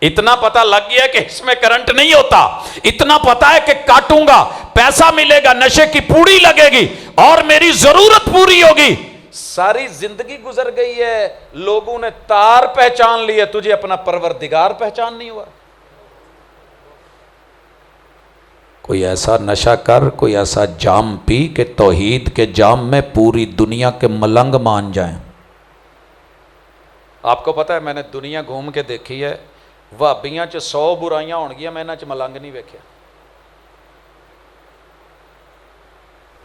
اتنا پتہ لگ گیا کہ اس میں کرنٹ نہیں ہوتا اتنا پتہ ہے کہ کاٹوں گا پیسہ ملے گا نشے کی پوڑی لگے گی اور میری ضرورت پوری ہوگی ساری زندگی گزر گئی ہے لوگوں نے تار پہچان لی ہے تجھے اپنا پروردگار پہچان نہیں ہوا کوئی ایسا نشہ کر کوئی ایسا جام پی کہ توحید کے جام میں پوری دنیا کے ملنگ مان جائیں آپ کو پتہ ہے میں نے دنیا گھوم کے دیکھی ہے وہابیاں چ 100 برائیاں ہون گیا میں نہ چ ملنگ نہیں ویکھیا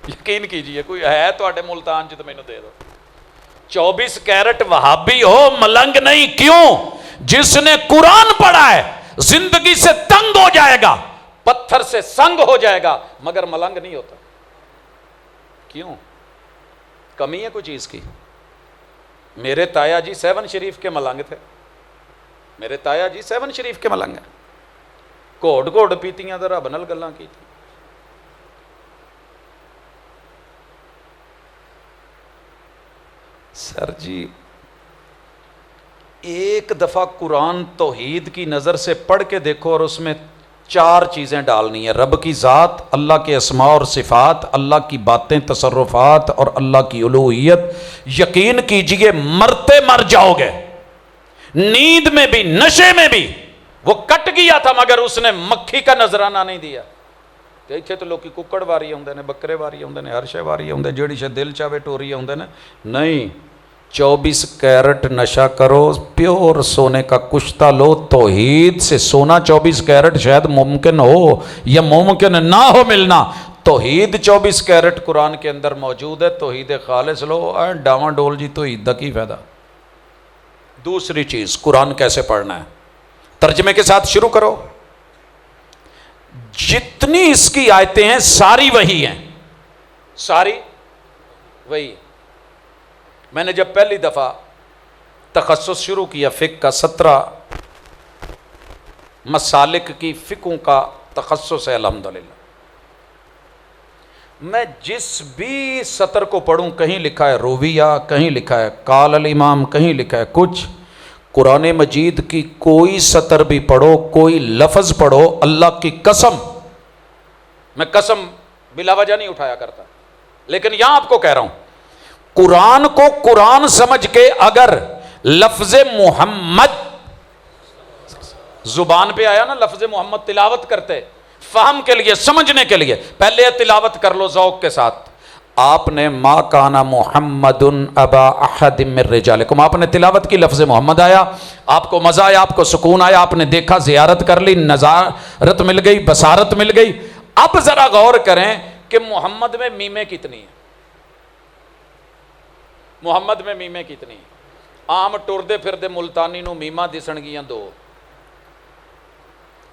یقین کیجئے کوئی ہے تو آٹے ملتان چ تو میں نے دے دو 24 کیرٹ وہابی ہو ملنگ نہیں کیوں جس نے قرآن پڑھا ہے زندگی سے تنگ ہو جائے گا پتھر سے سنگ ہو جائے گا مگر ملنگ نہیں ہوتا کیوں کمی ہے کوئی چیز کی میرے تایا جی 7 شریف کے ملنگ تھے میرے تایا جی 7 شریف کے ملنگ ہیں گھوڑ گھوڑ پیتیاں ذرا بنل گلاں کی تھی سر جی ایک دفعہ قرآن توحید کی نظر سے پڑھ کے دیکھو اور اس میں 4 چیزیں ڈالنی ہے رب کی ذات اللہ کے اسماء اور صفات اللہ کی باتیں تصرفات اور اللہ کی الوہیت یقین کیجئے مرتے مر جاؤ گے نیند میں بھی نشے میں بھی وہ کٹ گیا تھا مگر اس نے مکھی کا نظرانہ نہیں دیا دیکھے تو لوگ کی ککڑ واری ہوندے نے بکرے واری ہوندے نے ہر شے واری ہوندے جیڑی شے دل چاہے ٹوری ہوندے نے نہیں 24 کیرٹ نشہ کرو پیور سونے کا کشتہ لو توحید سے سونا 24 کیرٹ شاید ممکن ہو یا ممکن نہ ہو ملنا توحید 24 کیرٹ قرآن کے اندر موجود ہے توحید خالص لو ڈاواں ڈول جی توحید دا کی فائدہ دوسری چیز قرآن کیسے پڑھنا ہے ترجمے کے ساتھ شروع کرو جتنی اس کی آیتیں ہیں ساری وہی ہیں ساری وہی میں نے جب پہلی دفعہ تخصص شروع کیا فقہ کا 17 مسالک کی فقہوں کا تخصص ہے الحمدللہ میں جس بھی سطر کو پڑھوں کہیں لکھا ہے رویہ کہیں لکھا ہے قال الامام کہیں لکھا ہے کچھ قرآن مجید کی کوئی سطر بھی پڑھو کوئی لفظ پڑھو اللہ کی قسم میں قسم بلا وجہ نہیں اٹھایا کرتا لیکن یہاں آپ کو کہہ رہا ہوں قرآن کو قرآن سمجھ کے اگر لفظ محمد زبان پہ آیا نا لفظ محمد تلاوت کرتے فہم کے لیے سمجھنے کے لیے پہلے تلاوت کر لو ذوق کے ساتھ آپ نے ما کانا محمد ابا احد من رجالکم آپ نے تلاوت کی لفظ محمد آیا آپ کو مزہ آیا آپ کو سکون آیا آپ نے دیکھا زیارت کر لی نظارت مل گئی بصارت مل گئی اب ذرا غور کریں کہ محمد میں میمیں کتنی ہیں، محمد میں میمیں کتنی ہیں؟ عام ٹردے پھردے ملتانی نو میماں دسن گیاں دو،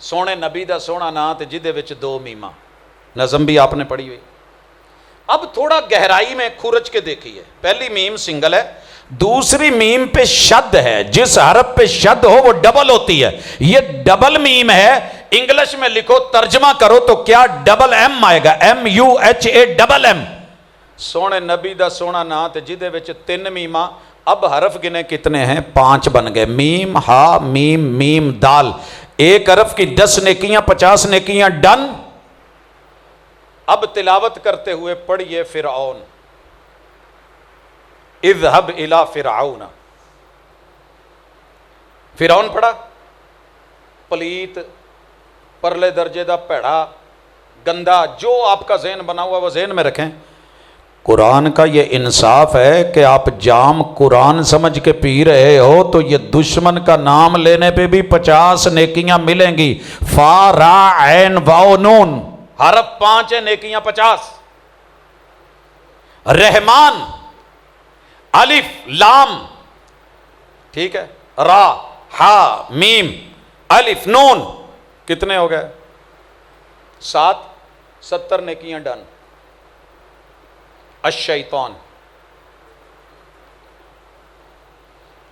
سونے نبی دا سونا نا تے جدے وچ دو میماں، نظم بھی آپ نے پڑھی ہوئی۔ اب تھوڑا گہرائی میں کھرچ کے دیکھیے، پہلی میم سنگل ہے، دوسری میم پہ شد ہے، جس حرف پہ شد ہو وہ ڈبل ہوتی ہے، یہ ڈبل میم ہے۔ انگلش میں لکھو، ترجمہ کرو تو کیا ڈبل ایم آئے گا، MUHA ڈبل ایم۔ سونے نبی دا سونا نا تے جدے وچ 3 میماں، اب حرف گنے کتنے ہیں؟ 5 بن گئے، میم ہا میم میم دال، ایک حرف کی 10 نیکیاں 50 نیکیاں، ڈن۔ اب تلاوت کرتے ہوئے پڑھیے فرعون، اذهب الى فرعون، فرعون پڑھا، پلیت، پرلے درجے دا پیڑا، گندا، جو آپ کا ذہن بنا ہوا وہ ذہن میں رکھیں۔ قرآن کا یہ انصاف ہے کہ آپ جام قرآن سمجھ کے پی رہے ہو تو یہ دشمن کا نام لینے پہ بھی 50 نیکیاں ملیں گی۔ فا را عین واو نون، حرف 5 ہے، نیکیاں 50۔ رحمان، الف لام، ٹھیک ہے، را ہا میم الف نون، کتنے ہو گئے؟ 7، 70 نیکیاں ڈن۔ الشیطان،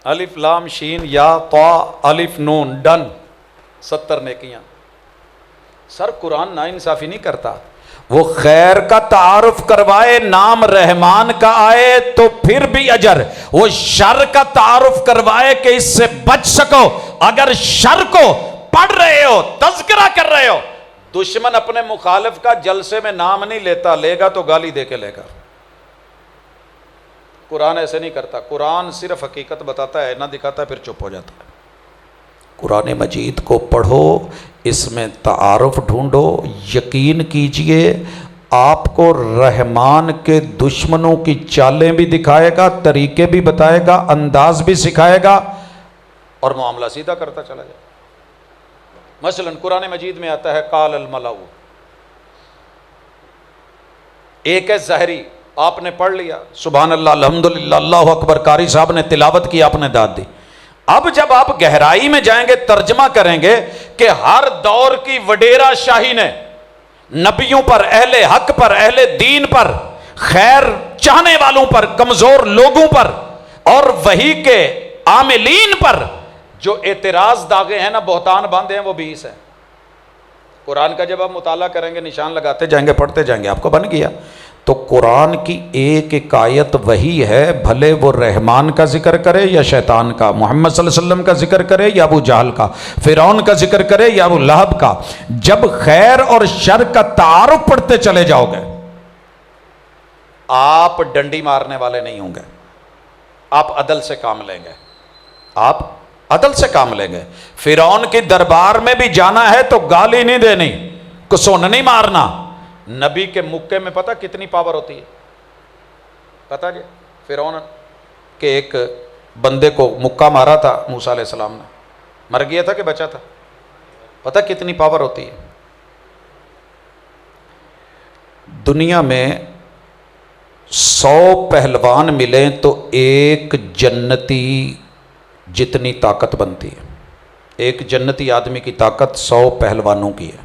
الف لام شین یا طا الف نون، ڈن، 70 نیکیاں۔ سر قرآن نا انصافی نہیں کرتا، وہ خیر کا تعارف کروائے، نام رحمان کا آئے تو پھر بھی اجر، وہ شر کا تعارف کروائے کہ اس سے بچ سکو، اگر شر کو پڑھ رہے ہو، تذکرہ کر رہے ہو، دشمن اپنے مخالف کا جلسے میں نام نہیں لیتا، لے گا تو گالی دے کے لے گا۔ قرآن ایسے نہیں کرتا، قرآن صرف حقیقت بتاتا ہے، نہ دکھاتا ہے پھر چپ ہو جاتا ہے۔ قرآن مجید کو پڑھو، اس میں تعارف ڈھونڈو، یقین کیجئے آپ کو رحمان کے دشمنوں کی چالیں بھی دکھائے گا، طریقے بھی بتائے گا، انداز بھی سکھائے گا، اور معاملہ سیدھا کرتا چلا جائے۔ مثلا قرآن مجید میں آتا ہے قال الملأ، ایک ہے ظاہری، آپ نے پڑھ لیا، سبحان اللہ الحمدللہ اللہ اکبر، قاری صاحب نے تلاوت کی، آپ نے داد دی۔ اب جب آپ گہرائی میں جائیں گے، ترجمہ کریں گے کہ ہر دور کی وڈیرا شاہی نے نبیوں پر، اہل حق پر، اہل دین پر، خیر چاہنے والوں پر، کمزور لوگوں پر اور وحی کے عاملین پر جو اعتراض داغے ہیں نا، بہتان باندھے ہیں، وہ 20 ہیں۔ قرآن کا جب آپ مطالعہ کریں گے، نشان لگاتے جائیں گے، پڑھتے جائیں گے، آپ کو بن گیا۔ تو قرآن کی ایک ایک آیت وہی ہے، بھلے وہ رحمان کا ذکر کرے یا شیطان کا، محمد صلی اللہ علیہ وسلم کا ذکر کرے یا ابو جہل کا، فرعون کا ذکر کرے یا ابو لہب کا۔ جب خیر اور شر کا تعارف پڑھتے چلے جاؤ گے، آپ ڈنڈی مارنے والے نہیں ہوں گے، آپ عدل سے کام لیں گے، آپ عدل سے کام لیں گے۔ فرعون کی دربار میں بھی جانا ہے تو گالی نہیں دینی، کسون نہیں مارنا۔ نبی کے مکے میں پتہ کتنی پاور ہوتی ہے، پتہ جی؟ فرعون کے ایک بندے کو مکہ مارا تھا موسیٰ علیہ السلام نے، مر گیا تھا کہ بچا تھا؟ پتہ کتنی پاور ہوتی ہے۔ دنیا میں 100 پہلوان ملیں تو ایک جنتی جتنی طاقت بنتی ہے، ایک جنتی آدمی کی طاقت 100 پہلوانوں کی ہے،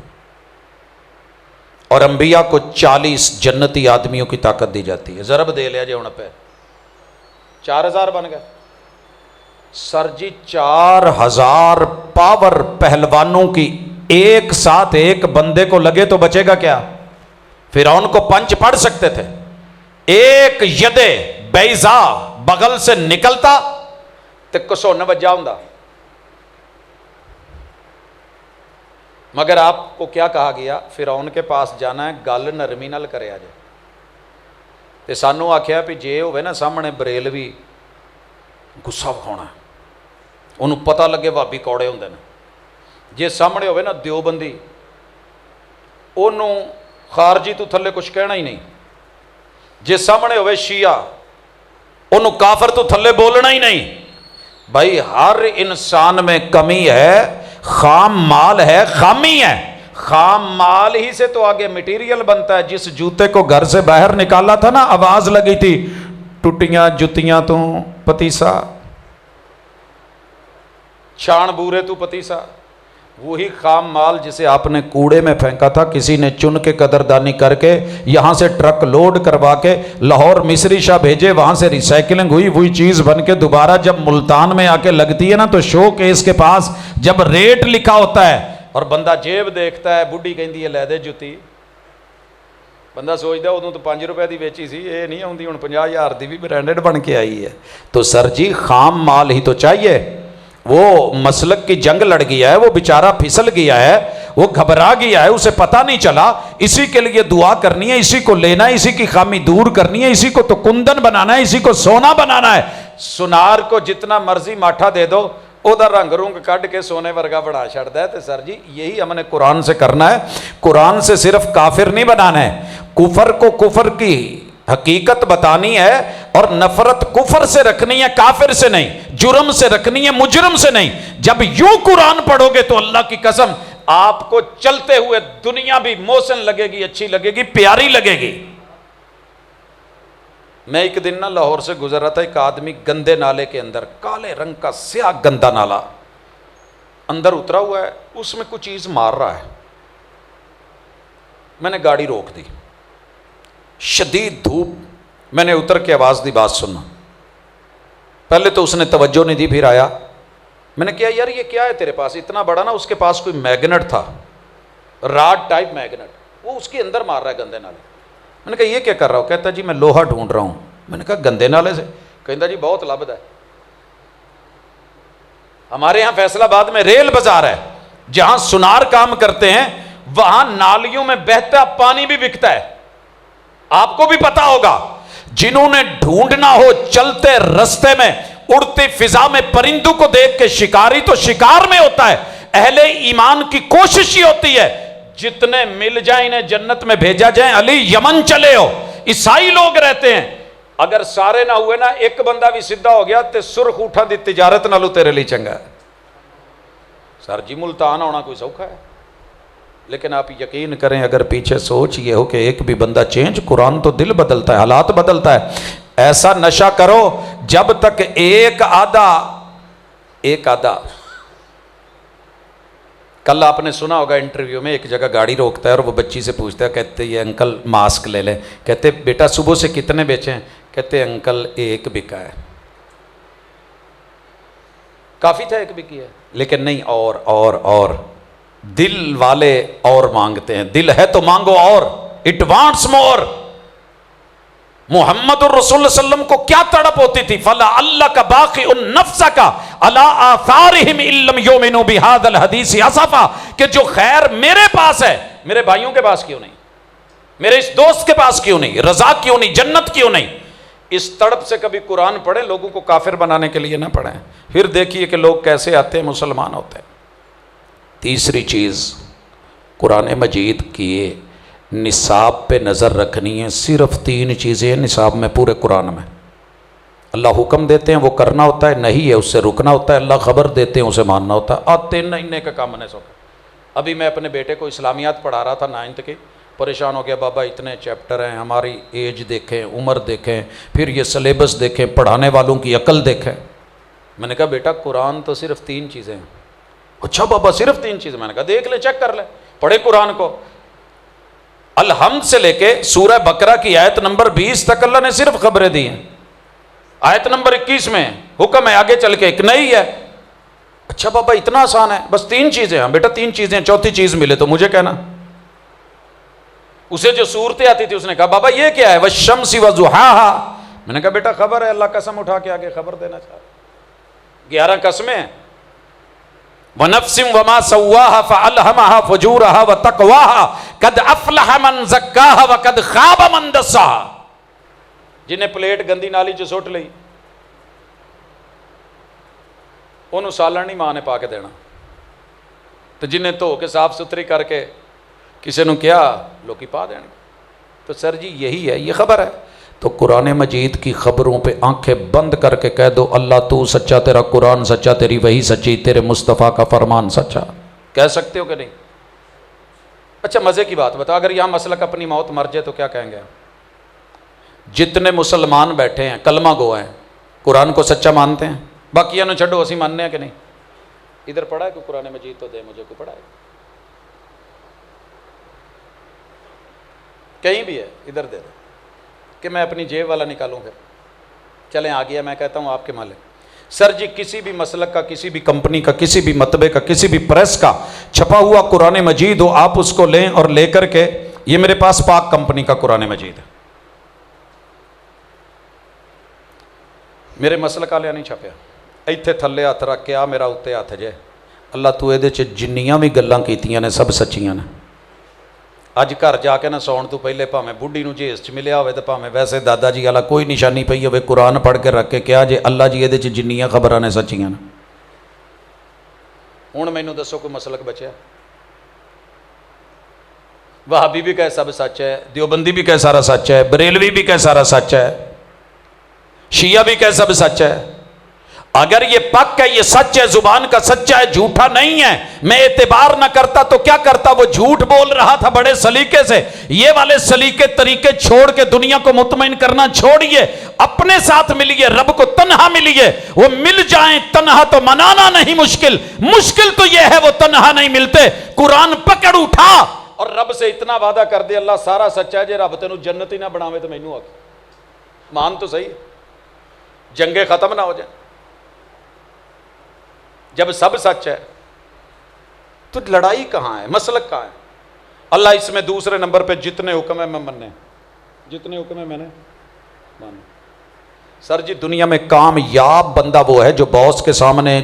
اور انبیاء کو 40 جنتی آدمیوں کی طاقت دی جاتی ہے۔ ضرب دے لیا جی ہوں پہ 4000 بن گئے۔ سر جی 4000 پاور پہلوانوں کی ایک ساتھ ایک بندے کو لگے تو بچے گا کیا؟ فرعون کو پنچ پڑھ سکتے تھے، ایک یدے بیضا بغل سے نکلتا تے کسون وجہ ہوں، مگر آپ کو کیا کہا گیا؟ فرعون کے پاس جانا ہے، گل نرمی نال کرے آجے۔ تے سانو آکھیا بھی جے ہوئے نا سامنے بریلوی غصہ وکھاؤنا ہے، انہوں پتہ لگے بھابی کوڑے ہوندے نے، جے سامنے ہوئے نا دیوبندی، انہوں خارجی تو تھلے کچھ کہنا ہی نہیں، جے سامنے ہوئے شیعہ، انہوں کافر تو تھلے بولنا ہی نہیں۔ بھائی ہر انسان میں کمی ہے، خام مال ہے، خامی ہے، خام مال ہی سے تو آگے مٹیریل بنتا ہے. جس جوتے کو گھر سے باہر نکالا تھا نا, آواز لگی تھی ٹوٹیاں جتیاں تو پتیسا, چھان بورے تو پتیسا. وہی خام مال جسے آپ نے کوڑے میں پھینکا تھا, کسی نے چن کے قدردانی کر کے یہاں سے ٹرک لوڈ کروا کے لاہور مصری شاہ بھیجے, وہاں سے ریسائکلنگ ہوئی, وہی چیز بن کے دوبارہ جب ملتان میں آ کے لگتی ہے نا, تو شو کیس کے پاس جب ریٹ لکھا ہوتا ہے اور بندہ جیب دیکھتا ہے, بڈھی کہندی ہے لے دے جتی, بندہ سوچتا ادوں تو 5 روپے دی بیچی سی, یہ نہیں آتی ہوں 50,000 دی بھی برانڈڈ بن کے آئی ہے. تو سر جی خام مال ہی تو چاہیے. وہ مسلک کی جنگ لڑ گیا ہے, وہ بیچارہ پھسل گیا ہے, وہ گھبرا گیا ہے, اسے پتہ نہیں چلا. اسی کے لیے دعا کرنی ہے, اسی کو لینا ہے, اسی کی خامی دور کرنی ہے, اسی کو تو کندن بنانا ہے, اسی کو سونا بنانا ہے. سنار کو جتنا مرضی ماٹھا دے دو, ادھر رنگ رنگ کٹ کے سونے ورگا بڑھا چھڑتا ہے. تو سر جی یہی ہم نے قرآن سے کرنا ہے. قرآن سے صرف کافر نہیں بنانا ہے, کفر کو کفر کی حقیقت بتانی ہے, اور نفرت کفر سے رکھنی ہے, کافر سے نہیں. جرم سے رکھنی ہے, مجرم سے نہیں. جب یوں قرآن پڑھو گے تو اللہ کی قسم آپ کو چلتے ہوئے دنیا بھی محسن لگے گی, اچھی لگے گی, پیاری لگے گی. میں ایک دن نا لاہور سے گزر رہا تھا, ایک آدمی گندے نالے کے اندر, کالے رنگ کا سیاہ گندا نالا اندر اترا ہوا ہے, اس میں کچھ چیز مار رہا ہے. میں نے گاڑی روک دی, شدید دھوپ, میں نے اتر کے آواز دی, بات سننا. پہلے تو اس نے توجہ نہیں دی, پھر آیا. میں نے کہا یار یہ کیا ہے تیرے پاس اتنا بڑا نا, اس کے پاس کوئی میگنٹ تھا, راڈ ٹائپ میگنٹ, وہ اس کے اندر مار رہا ہے گندے نالے. میں نے کہا یہ کیا کر رہا ہو؟ کہتا جی میں لوہا ڈھونڈ رہا ہوں. میں نے کہا گندے نالے سے؟ کہتا جی بہت لابد ہے. ہمارے یہاں فیصل آباد میں ریل بازار ہے, جہاں سنار کام کرتے ہیں, وہاں نالیوں میں بہتا پانی بھی بکتا ہے. آپ کو بھی پتا ہوگا, جنہوں نے ڈھونڈنا ہو چلتے رستے میں, اڑتی فضا میں پرندوں کو دیکھ کے شکاری تو شکار میں ہوتا ہے. اہل ایمان کی کوشش ہی ہوتی ہے جتنے مل جائیں انہیں جنت میں بھیجا جائیں. علی یمن چلے ہو, عیسائی لوگ رہتے ہیں, اگر سارے نہ ہوئے نا, ایک بندہ بھی سیدھا ہو گیا تے سرخ اٹھا دی تجارت نالو تیرے لیے چنگا ہے. سر جی ملتان ہونا کوئی سوکھا ہے, لیکن آپ یقین کریں اگر پیچھے سوچ یہ ہو کہ ایک بھی بندہ چینج, قرآن تو دل بدلتا ہے, حالات بدلتا ہے. ایسا نشہ کرو جب تک ایک آدھا کل آپ نے سنا ہوگا انٹرویو میں, ایک جگہ گاڑی روکتا ہے اور وہ بچی سے پوچھتا ہے, کہتے یہ انکل ماسک لے لیں. کہتے بیٹا صبح سے کتنے بیچے ہیں؟ کہتے انکل ایک بکا ہے. کافی تھا ایک بکی ہے, لیکن نہیں, اور دل والے اور مانگتے ہیں. دل ہے تو مانگو اور, اٹ وانٹس مور. محمد الرسول صلی اللہ علیہ وسلم کو کیا تڑپ ہوتی تھی, فلا اللہ کا باقی ان نفس کا علی آثارہم ان لم یؤمنوا بہذا الحدیث اسفا, کہ جو خیر میرے پاس ہے میرے بھائیوں کے پاس کیوں نہیں, میرے اس دوست کے پاس کیوں نہیں, رضا کیوں نہیں, جنت کیوں نہیں. اس تڑپ سے کبھی قرآن پڑھیں, لوگوں کو کافر بنانے کے لیے نہ پڑھیں. پھر دیکھیے کہ لوگ کیسے آتے ہیں, مسلمان ہوتے ہیں. تیسری چیز, قرآن مجید کی نصاب پہ نظر رکھنی ہے. صرف 3 چیزیں نصاب میں پورے قرآن میں. اللہ حکم دیتے ہیں وہ کرنا ہوتا ہے, نہیں ہے اس سے رکنا ہوتا ہے. اللہ خبر دیتے ہیں اسے ماننا ہوتا ہے. آتے نہ کا کام نہیں سوکا. ابھی میں اپنے بیٹے کو اسلامیات پڑھا رہا تھا 9th کی, پریشان ہو گیا, بابا اتنے چیپٹر ہیں, ہماری ایج دیکھیں, عمر دیکھیں, پھر یہ سلیبس دیکھیں, پڑھانے والوں کی عقل دیکھیں. میں نے کہا بیٹا قرآن تو صرف 3 چیزیں ہیں. اچھا بابا صرف 3 چیزیں؟ میں نے کہا دیکھ لے, چیک کر لے, پڑھے قرآن کو. الحمد سے لے کے سورہ بقرہ کی آیت نمبر 20 تک اللہ نے صرف خبریں دی ہیں. آیت نمبر 21 میں حکم ہے, آگے چل کے ایک نہیں ہے. اچھا بابا اتنا آسان ہے, بس 3 چیزیں ہیں. بیٹا 3 چیزیں, چوتھی چیز ملے تو مجھے کہنا. اسے جو صورتیں آتی تھی اس نے کہا بابا یہ کیا ہے, والشمس وضحاہا. میں نے کہا بیٹا خبر ہے, اللہ قسم اٹھا کے آگے خبر دینا چاہ رہا. 11 قسمیں ہیں. وَنَفْسٍ وَمَا سَوَّاهَا فَأَلْهَمَهَا فُجُورَهَا وَتَقْوَاهَا قَدْ أَفْلَحَ مَنْ زَكَّاهَا وَقَدْ خَابَ مَنْ دَسَّاهَا. جنہیں پلیٹ گندی نالی چ سٹ لئی, انہوں سالن نہیں ماں نے پا کے دینا, تو جنہیں دھو کے صاف ستھری کر کے کسی نے کیا لوکی پا دینے. تو سر جی یہی ہے, یہ خبر ہے. تو قرآن مجید کی خبروں پہ آنکھیں بند کر کے کہہ دو اللہ تو سچا, تیرا قرآن سچا, تیری وحی سچی, تیرے مصطفیٰ کا فرمان سچا. کہہ سکتے ہو کہ نہیں؟ اچھا مزے کی بات بتا، اگر یہاں مسلک اپنی موت مر جائے تو کیا کہیں گے؟ جتنے مسلمان بیٹھے ہیں کلمہ گو ہیں، قرآن کو سچا مانتے ہیں، باقیہ نو چھڈو اسی ماننے ہیں کہ نہیں؟ ادھر پڑھا ہے کہ قرآن مجید تو دے مجھے کو پڑھا ہے؟ کہیں بھی ہے ادھر دے دے کہ میں اپنی جیب والا نکالوں پھر چلیں آ گیا، میں کہتا ہوں آپ کے مالک سر جی کسی بھی مسلک کا، کسی بھی کمپنی کا، کسی بھی مطبع کا، کسی بھی پریس کا چھپا ہوا قرآن مجید ہو، آپ اس کو لیں اور لے کر کے، یہ میرے پاس پاک کمپنی کا قرآن مجید ہے، میرے مسلک والے نہیں چھپیا، ایتھے تھلے ہاتھ رکھ کے آ میرا اتنے ہاتھ جے اللہ تو یہ جنیاں بھی گلاں کیتیاں نے سب سچیاں نے۔ اج گھر جا کے نہ سون تو پہلے بھاویں بڈھی نو جہیز چ ملیا ہوئے تو بھاویں ویسے دادا جی والا کوئی نشانی پئی ہوئے، قرآن پڑھ کے رکھ کے کیا جے اللہ جی یہ جنیاں خبراں نے سچیاں نے۔ ہوں مینوں دسو کوئی مسلک بچیا؟ وہابی بھی کہے سب سچ ہے، دیوبندی بھی کہے سارا سچ ہے، بریلوی بھی کہے سارا سچ ہے، شیعہ بھی کہے سب سچ ہے۔ اگر یہ پک ہے، یہ سچ ہے، زبان کا سچا ہے، جھوٹا نہیں ہے، میں اعتبار نہ کرتا تو کیا کرتا؟ وہ جھوٹ بول رہا تھا بڑے سلیقے سے، یہ والے سلیقے طریقے چھوڑ کے دنیا کو مطمئن کرنا چھوڑیے، اپنے ساتھ ملیے، رب کو تنہا ملیے۔ وہ مل جائیں تنہا تو منانا نہیں مشکل، مشکل تو یہ ہے وہ تنہا نہیں ملتے۔ قرآن پکڑ اٹھا اور رب سے اتنا وعدہ کر دے اللہ سارا سچا ہے، جے رب تینوں جنت ہی نہ بناوے تو مینوں آ مان تو صحیح، جنگیں ختم نہ ہو جائیں۔ جب سب سچ ہے تو لڑائی کہاں ہے؟ مسلک کہاں ہے؟ اللہ اس میں دوسرے نمبر پہ جتنے حکم ہیں میں مننے، جتنے حکم ہیں میں نے مانے۔ سر جی دنیا میں کامیاب بندہ وہ ہے جو باس کے سامنے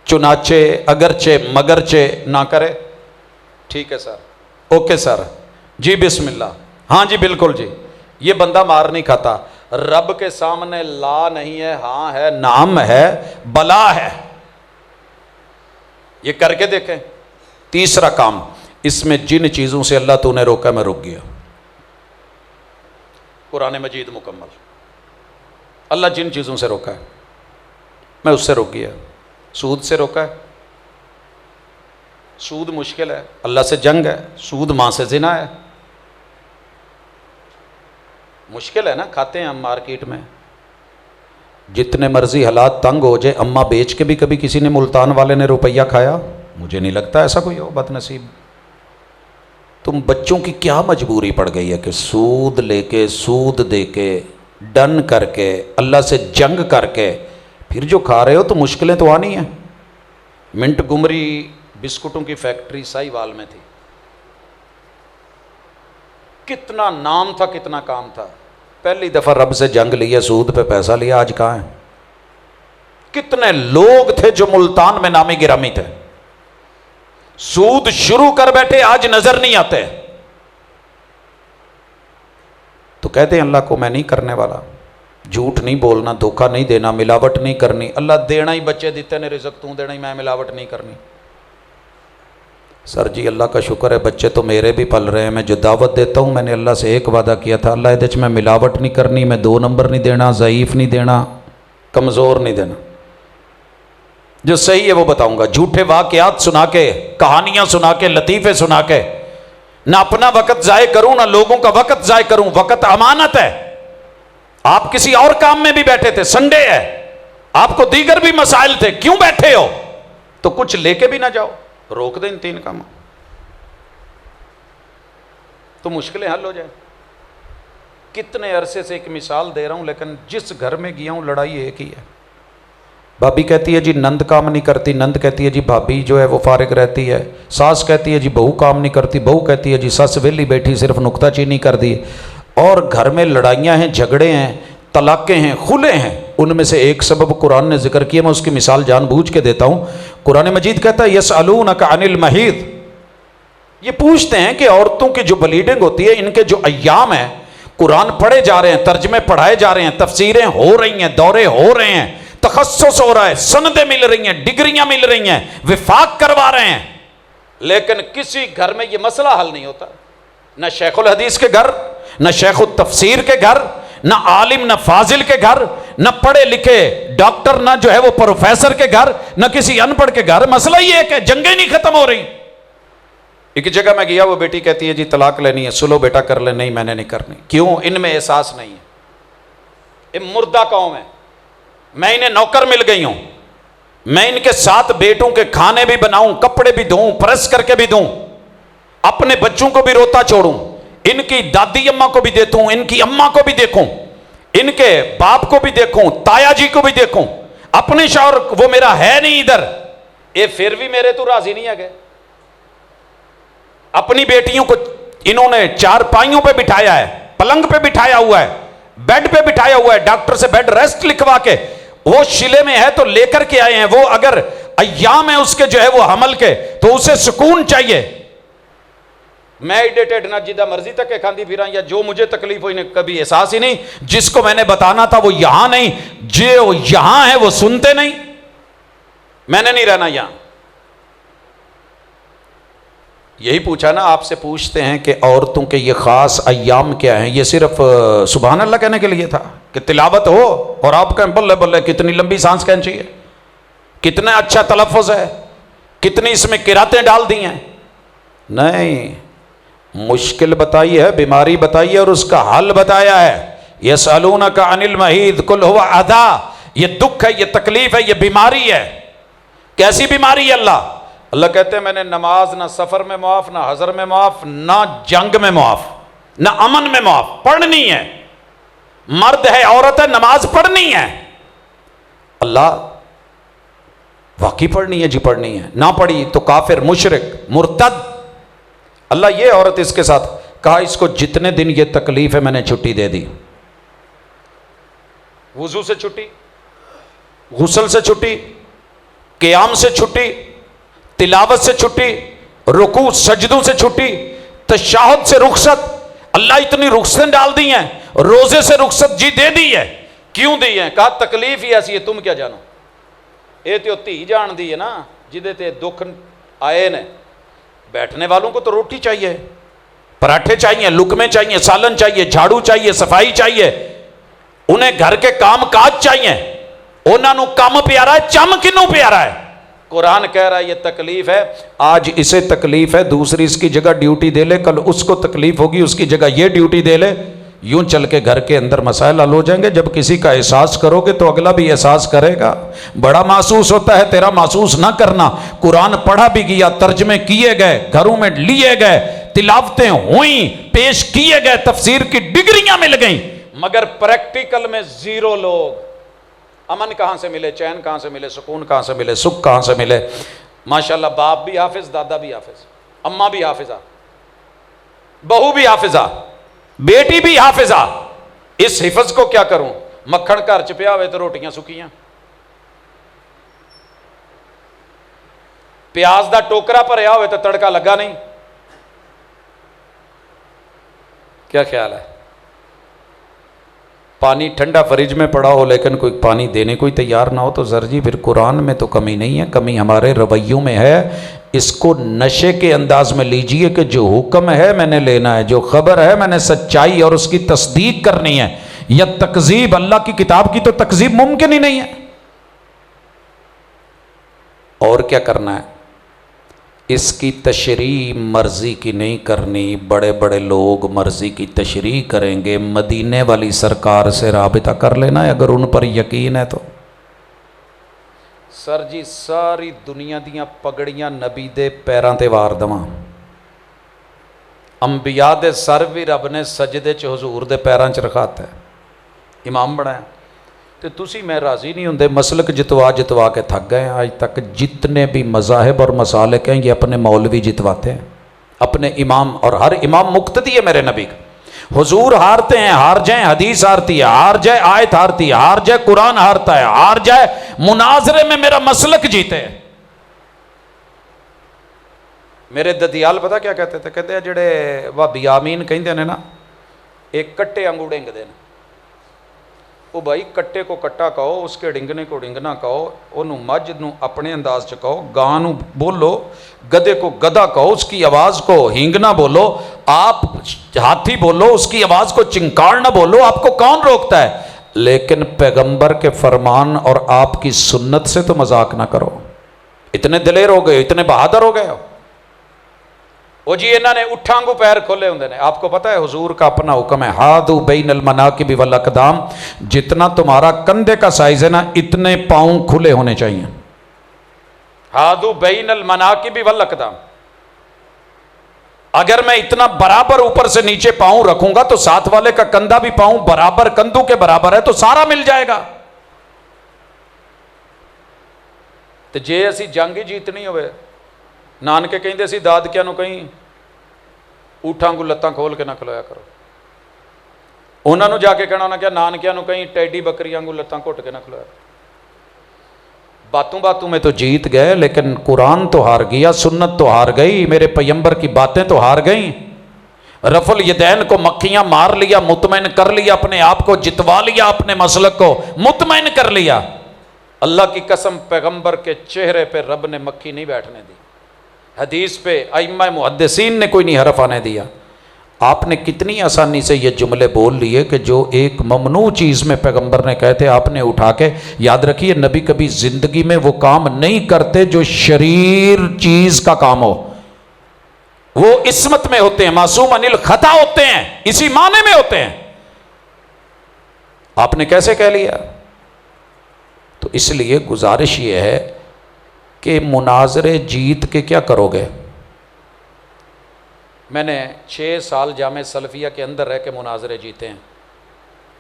چنانچہ اگرچہ مگرچہ نہ کرے۔ ٹھیک ہے سر، اوکے سر، جی بسم اللہ، ہاں جی بالکل جی، یہ بندہ مار نہیں کھاتا۔ رب کے سامنے لا نہیں ہے، ہاں ہے، نام ہے، بلا ہے، یہ کر کے دیکھیں۔ تیسرا کام، اس میں جن چیزوں سے اللہ تو نے روکا میں رک گیا۔ قرآن مجید مکمل، اللہ جن چیزوں سے روکا ہے میں اس سے رک گیا۔ سود سے روکا ہے، سود مشکل ہے، اللہ سے جنگ ہے، سود ماں سے زنا ہے، مشکل ہے نا، کھاتے ہیں ہم مارکیٹ میں، جتنے مرضی حالات تنگ ہو جائے، اماں بیچ کے بھی کبھی کسی نے ملتان والے نے روپیہ کھایا؟ مجھے نہیں لگتا ایسا کوئی ہو بد نصیب۔ تم بچوں کی کیا مجبوری پڑ گئی ہے کہ سود لے کے، سود دے کے، ڈن کر کے، اللہ سے جنگ کر کے پھر جو کھا رہے ہو تو مشکلیں تو آنی ہیں۔ منٹ گمری بسکٹوں کی فیکٹری ساہیوال میں تھی، کتنا نام تھا، کتنا کام تھا، پہلی دفعہ رب سے جنگ لیا، سود پہ پیسہ لیا، آج کہاں ہیں؟ کتنے لوگ تھے جو ملتان میں نامی گرامی تھے، سود شروع کر بیٹھے، آج نظر نہیں آتے، تو کہتے ہیں اللہ کو میں نہیں کرنے والا، جھوٹ نہیں بولنا، دھوکہ نہیں دینا، ملاوٹ نہیں کرنی، اللہ دینا ہی بچے دیتے نے رزق، تو دینا ہی، میں ملاوٹ نہیں کرنی۔ سر جی اللہ کا شکر ہے بچے تو میرے بھی پل رہے ہیں، میں جو دعوت دیتا ہوں میں نے اللہ سے ایک وعدہ کیا تھا، اللہ ادھر میں ملاوٹ نہیں کرنی، میں 2 نمبر نہیں دینا، ضعیف نہیں دینا، کمزور نہیں دینا، جو صحیح ہے وہ بتاؤں گا، جھوٹے واقعات سنا کے، کہانیاں سنا کے، لطیفے سنا کے نہ اپنا وقت ضائع کروں نہ لوگوں کا وقت ضائع کروں۔ وقت امانت ہے، آپ کسی اور کام میں بھی بیٹھے تھے، سنڈے ہے، آپ کو دیگر بھی مسائل تھے، کیوں بیٹھے ہو؟ تو کچھ لے کے بھی نہ جاؤ، روک دیں ان 3 کام تو مشکلیں حل ہو جائیں۔ کتنے عرصے سے ایک مثال دے رہا ہوں، لیکن جس گھر میں گیا ہوں لڑائی ایک ہی ہے۔ بھابی کہتی ہے جی نند کام نہیں کرتی، نند کہتی ہے جی بھابی جو ہے وہ فارغ رہتی ہے، ساس کہتی ہے جی بہو کام نہیں کرتی، بہو کہتی ہے جی سس ویلی بیٹھی صرف نکتہ چینی کر دی، اور گھر میں لڑائیاں ہیں، جھگڑے ہیں، طلاقیں ہیں، خلے ہیں۔ ان میں سے ایک سبب قرآن نے ذکر کیا، میں اس کی مثال جان بوجھ کے دیتا ہوں۔ قرآن مجید کہتا ہے یسألونک عن المحیض، یہ پوچھتے ہیں کہ عورتوں کی جو بلیڈنگ ہوتی ہے، ان کے جو ایام ہیں، قرآن پڑھے جا رہے ہیں، ترجمے پڑھائے جا رہے ہیں، تفسیریں ہو رہی ہیں، دورے ہو رہے ہیں، تخصص ہو رہا ہے، سندیں مل رہی ہیں، ڈگریاں مل رہی ہیں، وفاق کروا رہے ہیں، لیکن کسی گھر میں یہ مسئلہ حل نہیں ہوتا، نہ شیخ الحدیث کے گھر، نہ شیخ التفسیر کے گھر، نہ عالم نہ فاضل کے گھر، نہ پڑھے لکھے ڈاکٹر، نہ جو ہے وہ پروفیسر کے گھر، نہ کسی ان پڑھ کے گھر، مسئلہ یہ ہے کہ جنگیں نہیں ختم ہو رہی۔ ایک جگہ میں گیا, وہ بیٹی کہتی ہے جی طلاق لینی ہے, سلو بیٹا کر لے. نہیں میں نے نہیں کرنی. کیوں؟ ان میں احساس نہیں ہے. یہ مردہ قوم ہے. میں انہیں نوکر مل گئی ہوں, میں ان کے ساتھ بیٹوں کے کھانے بھی بناؤں, کپڑے بھی دھوں, پریس کر کے بھی دوں, اپنے بچوں کو بھی روتا چھوڑوں, ان کی دادی اماں کو بھی دیکھوں, ان کی اماں کو بھی دیکھوں, ان کے باپ کو بھی دیکھوں, تایا جی کو بھی دیکھوں, اپنے شوہر وہ میرا ہے نہیں ادھر, یہ پھر بھی میرے تو راضی نہیں ہے گئے. اپنی بیٹیوں کو انہوں نے چار پائیوں پہ بٹھایا ہے, پلنگ پہ بٹھایا ہوا ہے, بیڈ پہ بٹھایا ہوا ہے, ڈاکٹر سے بیڈ ریسٹ لکھوا کے, وہ شلے میں ہے تو لے کر کے آئے ہیں, وہ اگر ایام ہے اس کے جو ہے وہ حمل کے تو اسے سکون چاہیے. میں ایڈیٹڈ نہ جدہ مرضی تک کھاندی پھراں, یا جو مجھے تکلیف ہوئی نے کبھی احساس ہی نہیں. جس کو میں نے بتانا تھا وہ یہاں نہیں, جو یہاں ہے وہ سنتے نہیں. میں نے نہیں رہنا یہاں. یہی پوچھا نا, آپ سے پوچھتے ہیں کہ عورتوں کے یہ خاص ایام کیا ہیں. یہ صرف سبحان اللہ کہنے کے لیے تھا کہ تلاوت ہو اور آپ کہیں بلے بلے کتنی لمبی سانس کہنی چاہیے, کتنا اچھا تلفظ ہے, کتنی اس میں قراتیں ڈال دی ہیں. نہیں, مشکل بتائی ہے, بیماری بتائی ہے اور اس کا حل بتایا ہے. یسألونک عن المحیض قل هو اذی, یہ دکھ ہے, یہ تکلیف ہے, یہ بیماری ہے. کیسی بیماری ہے؟ اللہ کہتے ہیں میں نے نماز نہ سفر میں معاف, نہ حضر میں معاف, نہ جنگ میں معاف, نہ امن میں معاف. پڑھنی ہے, مرد ہے عورت ہے, نماز پڑھنی ہے. اللہ واقعی پڑھنی ہے جی, پڑھنی ہے. نہ پڑھی تو کافر, مشرک, مرتد. اللہ یہ عورت اس کے ساتھ کہا اس کو جتنے دن یہ تکلیف ہے میں نے چھٹی دے دی. وضو سے چھٹی, غسل سے چھٹی, قیام سے چھٹی, تلاوت سے چھٹی, رکوع سجدوں سے چھٹی, تشہد سے رخصت. اللہ اتنی رخصتیں ڈال دی ہیں. روزے سے رخصت جی دے دی ہے. کیوں دی ہے؟ کہا تکلیف ہی ایسی ہے, تم کیا جانو. یہ تو تھی جان دی ہے نا, جدے تے دکھ آئے نے. بیٹھنے والوں کو تو روٹی چاہیے, پراٹھے چاہیے, لقمے چاہیے, سالن چاہیے, جھاڑو چاہیے, صفائی چاہیے, انہیں گھر کے کام کاج چاہیے. انہوں نے کام پیارا ہے, چم کنوں پیارا ہے. قرآن کہہ رہا ہے یہ تکلیف ہے, آج اسے تکلیف ہے, دوسری اس کی جگہ ڈیوٹی دے لے, کل اس کو تکلیف ہوگی اس کی جگہ یہ ڈیوٹی دے لے. یوں چل کے گھر کے اندر مسائل حل ہو جائیں گے. جب کسی کا احساس کرو گے تو اگلا بھی احساس کرے گا. بڑا محسوس ہوتا ہے, تیرا محسوس نہ کرنا. قرآن پڑھا بھی گیا, ترجمے کیے گئے, گھروں میں لیے گئے, تلاوتیں ہوئیں, پیش کیے گئے, تفسیر کی ڈگریاں مل گئیں, مگر پریکٹیکل میں زیرو لوگ. امن کہاں سے ملے, چین کہاں سے ملے, سکون کہاں سے ملے, سکھ کہاں سے ملے. ماشاءاللہ باپ بھی حافظ, دادا بھی حافظ, اماں بھی حافظہ, بہو بھی حافظہ, بیٹی بھی حافظہ. اس حفظ کو کیا کروں؟ مکھن گھر چ پیا ہوئے تو روٹیاں سکیاں, پیاز دا ٹوکرا بھریا ہوئے تو تڑکا لگا نہیں. کیا خیال ہے؟ پانی ٹھنڈا فریج میں پڑا ہو لیکن کوئی پانی دینے کوئی تیار نہ ہو تو سر جی پھر قرآن میں تو کمی نہیں ہے, کمی ہمارے رویوں میں ہے. اس کو نشے کے انداز میں لیجئے کہ جو حکم ہے میں نے لینا ہے, جو خبر ہے میں نے سچائی اور اس کی تصدیق کرنی ہے. یا تکذیب, اللہ کی کتاب کی تو تکذیب ممکن ہی نہیں ہے. اور کیا کرنا ہے؟ اس کی تشریح مرضی کی نہیں کرنی. بڑے بڑے لوگ مرضی کی تشریح کریں گے. مدینے والی سرکار سے رابطہ کر لینا ہے اگر ان پر یقین ہے تو. سر جی ساری دنیا دیاں پگڑیاں نبی دے پیراں تے وار دواں, انبیاء دے سر بھی رب نے سجدے چ حضور دے پیراں چ رکھاتا ہے, امام بنایا. تو تسی میں راضی نہیں ہوندے, مسلک جتوا کے تھک گئے ہیں. آج تک جتنے بھی مذاہب اور مسالک ہیں یہ اپنے مولوی جتواتے ہیں, اپنے امام, اور ہر امام مقتدی ہے میرے نبی کا. حضور ہارتے ہیں, ہار جائیں حدیث ہارتی ہے, ہار جائے آیت ہارتی ہے, ہار جائے قرآن ہارتا ہے, ہار جائے مناظرے میں میرا مسلک جیتے. میرے ددیال پتہ کیا کہتے تھے؟ کہتے ہیں جڑے وہابی آمین کہندے نے نا, ایک کٹے انگو ڈنگ دے. وہ بھائی کٹے کو کٹا کہو, اس کے ڈنگنے کو ڈنگنا کہو, انہوں مجھ نو اپنے انداز چ کہو, گاں نو بولو, گدے کو گدا کہو, اس کی آواز کو ہینگنا بولو, آپ ہاتھی بولو, اس کی آواز کو چنکار نہ بولو. آپ کو کون روکتا ہے؟ لیکن پیغمبر کے فرمان اور آپ کی سنت سے تو مذاق نہ کرو. اتنے دلیر ہو گئے, اتنے بہادر ہو گئے ہو. وہ جی انہوں نے اٹھاں کو پیر کھولے ہوندے نے. آپ کو پتہ ہے حضور کا اپنا حکم ہے ہادو بین المناکب والاقدام, جتنا تمہارا کندھے کا سائز ہے نا اتنے پاؤں کھلے ہونے چاہیے. ہادو بین المناکب والاقدام, اگر میں اتنا برابر اوپر سے نیچے پاؤں رکھوں گا تو ساتھ والے کا کندھا بھی پاؤں برابر کندھوں کے برابر ہے تو سارا مل جائے گا. تو جے اسی جنگ ہی جیتنی ہوئے, نانکے کہیں سی دادکیاں نو کہیں اٹھاں کو لتاں کھول کے نہ کھلویا کرو. انہاں نو جا کے کہنا ہونا کیا نانکیاں نو کہیں ٹیڈی بکریاں کو لتاں گھٹ کے نہ کھلویا کرو. باتوں میں تو جیت گئے لیکن قرآن تو ہار گیا, سنت تو ہار گئی, میرے پیغمبر کی باتیں تو ہار گئیں. رفع الیدین کو مکھیاں مار لیا, مطمئن کر لیا, اپنے آپ کو جتوا لیا, اپنے مسلک کو مطمئن کر لیا. اللہ کی قسم پیغمبر کے چہرے پہ رب نے مکھی نہیں بیٹھنے دی. حدیث پہ ائمہ محدثین نے کوئی نہیں حرف آنے دیا. آپ نے کتنی آسانی سے یہ جملے بول لیے کہ جو ایک ممنوع چیز میں پیغمبر نے کہتے آپ نے اٹھا کے. یاد رکھیے نبی کبھی زندگی میں وہ کام نہیں کرتے جو شریر چیز کا کام ہو. وہ عصمت میں ہوتے ہیں, معصوم عن الخطا ہوتے ہیں, اسی معنی میں ہوتے ہیں. آپ نے کیسے کہہ لیا؟ تو اس لیے گزارش یہ ہے کہ مناظرے جیت کے کیا کرو گے. میں نے 6 سال جامعہ سلفیہ کے اندر رہ کے مناظرے جیتے ہیں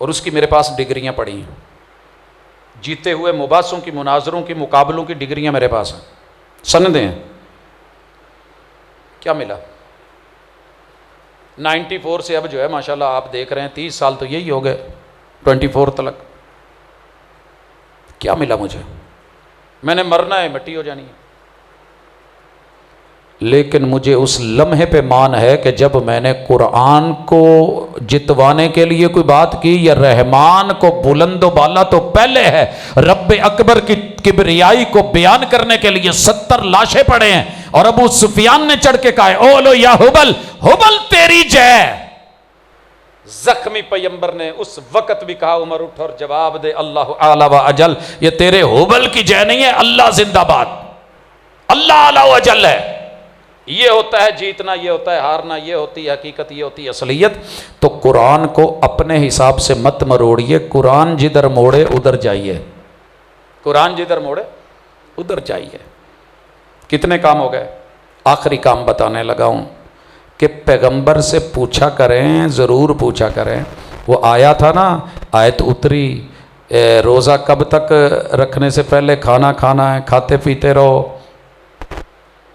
اور اس کی میرے پاس ڈگریاں پڑی ہیں. جیتے ہوئے مباحثوں کی, مناظروں کی, مقابلوں کی ڈگریاں میرے پاس ہیں, سندیں ہیں. کیا ملا؟ 94 سے اب جو ہے ماشاءاللہ آپ دیکھ رہے ہیں 30 سال تو یہی ہو گئے, 24 تلک. کیا ملا مجھے؟ میں نے مرنا ہے, مٹی ہو جانی ہے. لیکن مجھے اس لمحے پہ مان ہے کہ جب میں نے قرآن کو جتوانے کے لیے کوئی بات کی یا رحمان کو بلند و بالا تو پہلے ہے, رب اکبر کی کبریائی کو بیان کرنے کے لیے 70 لاشیں پڑے ہیں اور ابو سفیان نے چڑھ کے کہا اولو یا حبل, حبل تیری جے. زخمی پیغمبر نے اس وقت بھی کہا عمر اٹھ اور جواب دے اللہ اعلی و اجل, یہ تیرے حبل کی جے نہیں ہے, اللہ زندہ باد, اللہ اعلی و اجل ہے. یہ ہوتا ہے جیتنا, یہ ہوتا ہے ہارنا, یہ ہوتی ہے حقیقت, یہ ہوتی ہے اصلیت. تو قرآن کو اپنے حساب سے مت مروڑیے, قرآن جدھر موڑے ادھر جائیے, قرآن جدھر موڑے ادھر جائیے. کتنے کام ہو گئے؟ آخری کام بتانے لگا ہوں کہ پیغمبر سے پوچھا کریں, ضرور پوچھا کریں. وہ آیا تھا نا, آیت اتری روزہ کب تک رکھنے سے پہلے کھانا کھانا ہے, کھاتے پیتے رہو.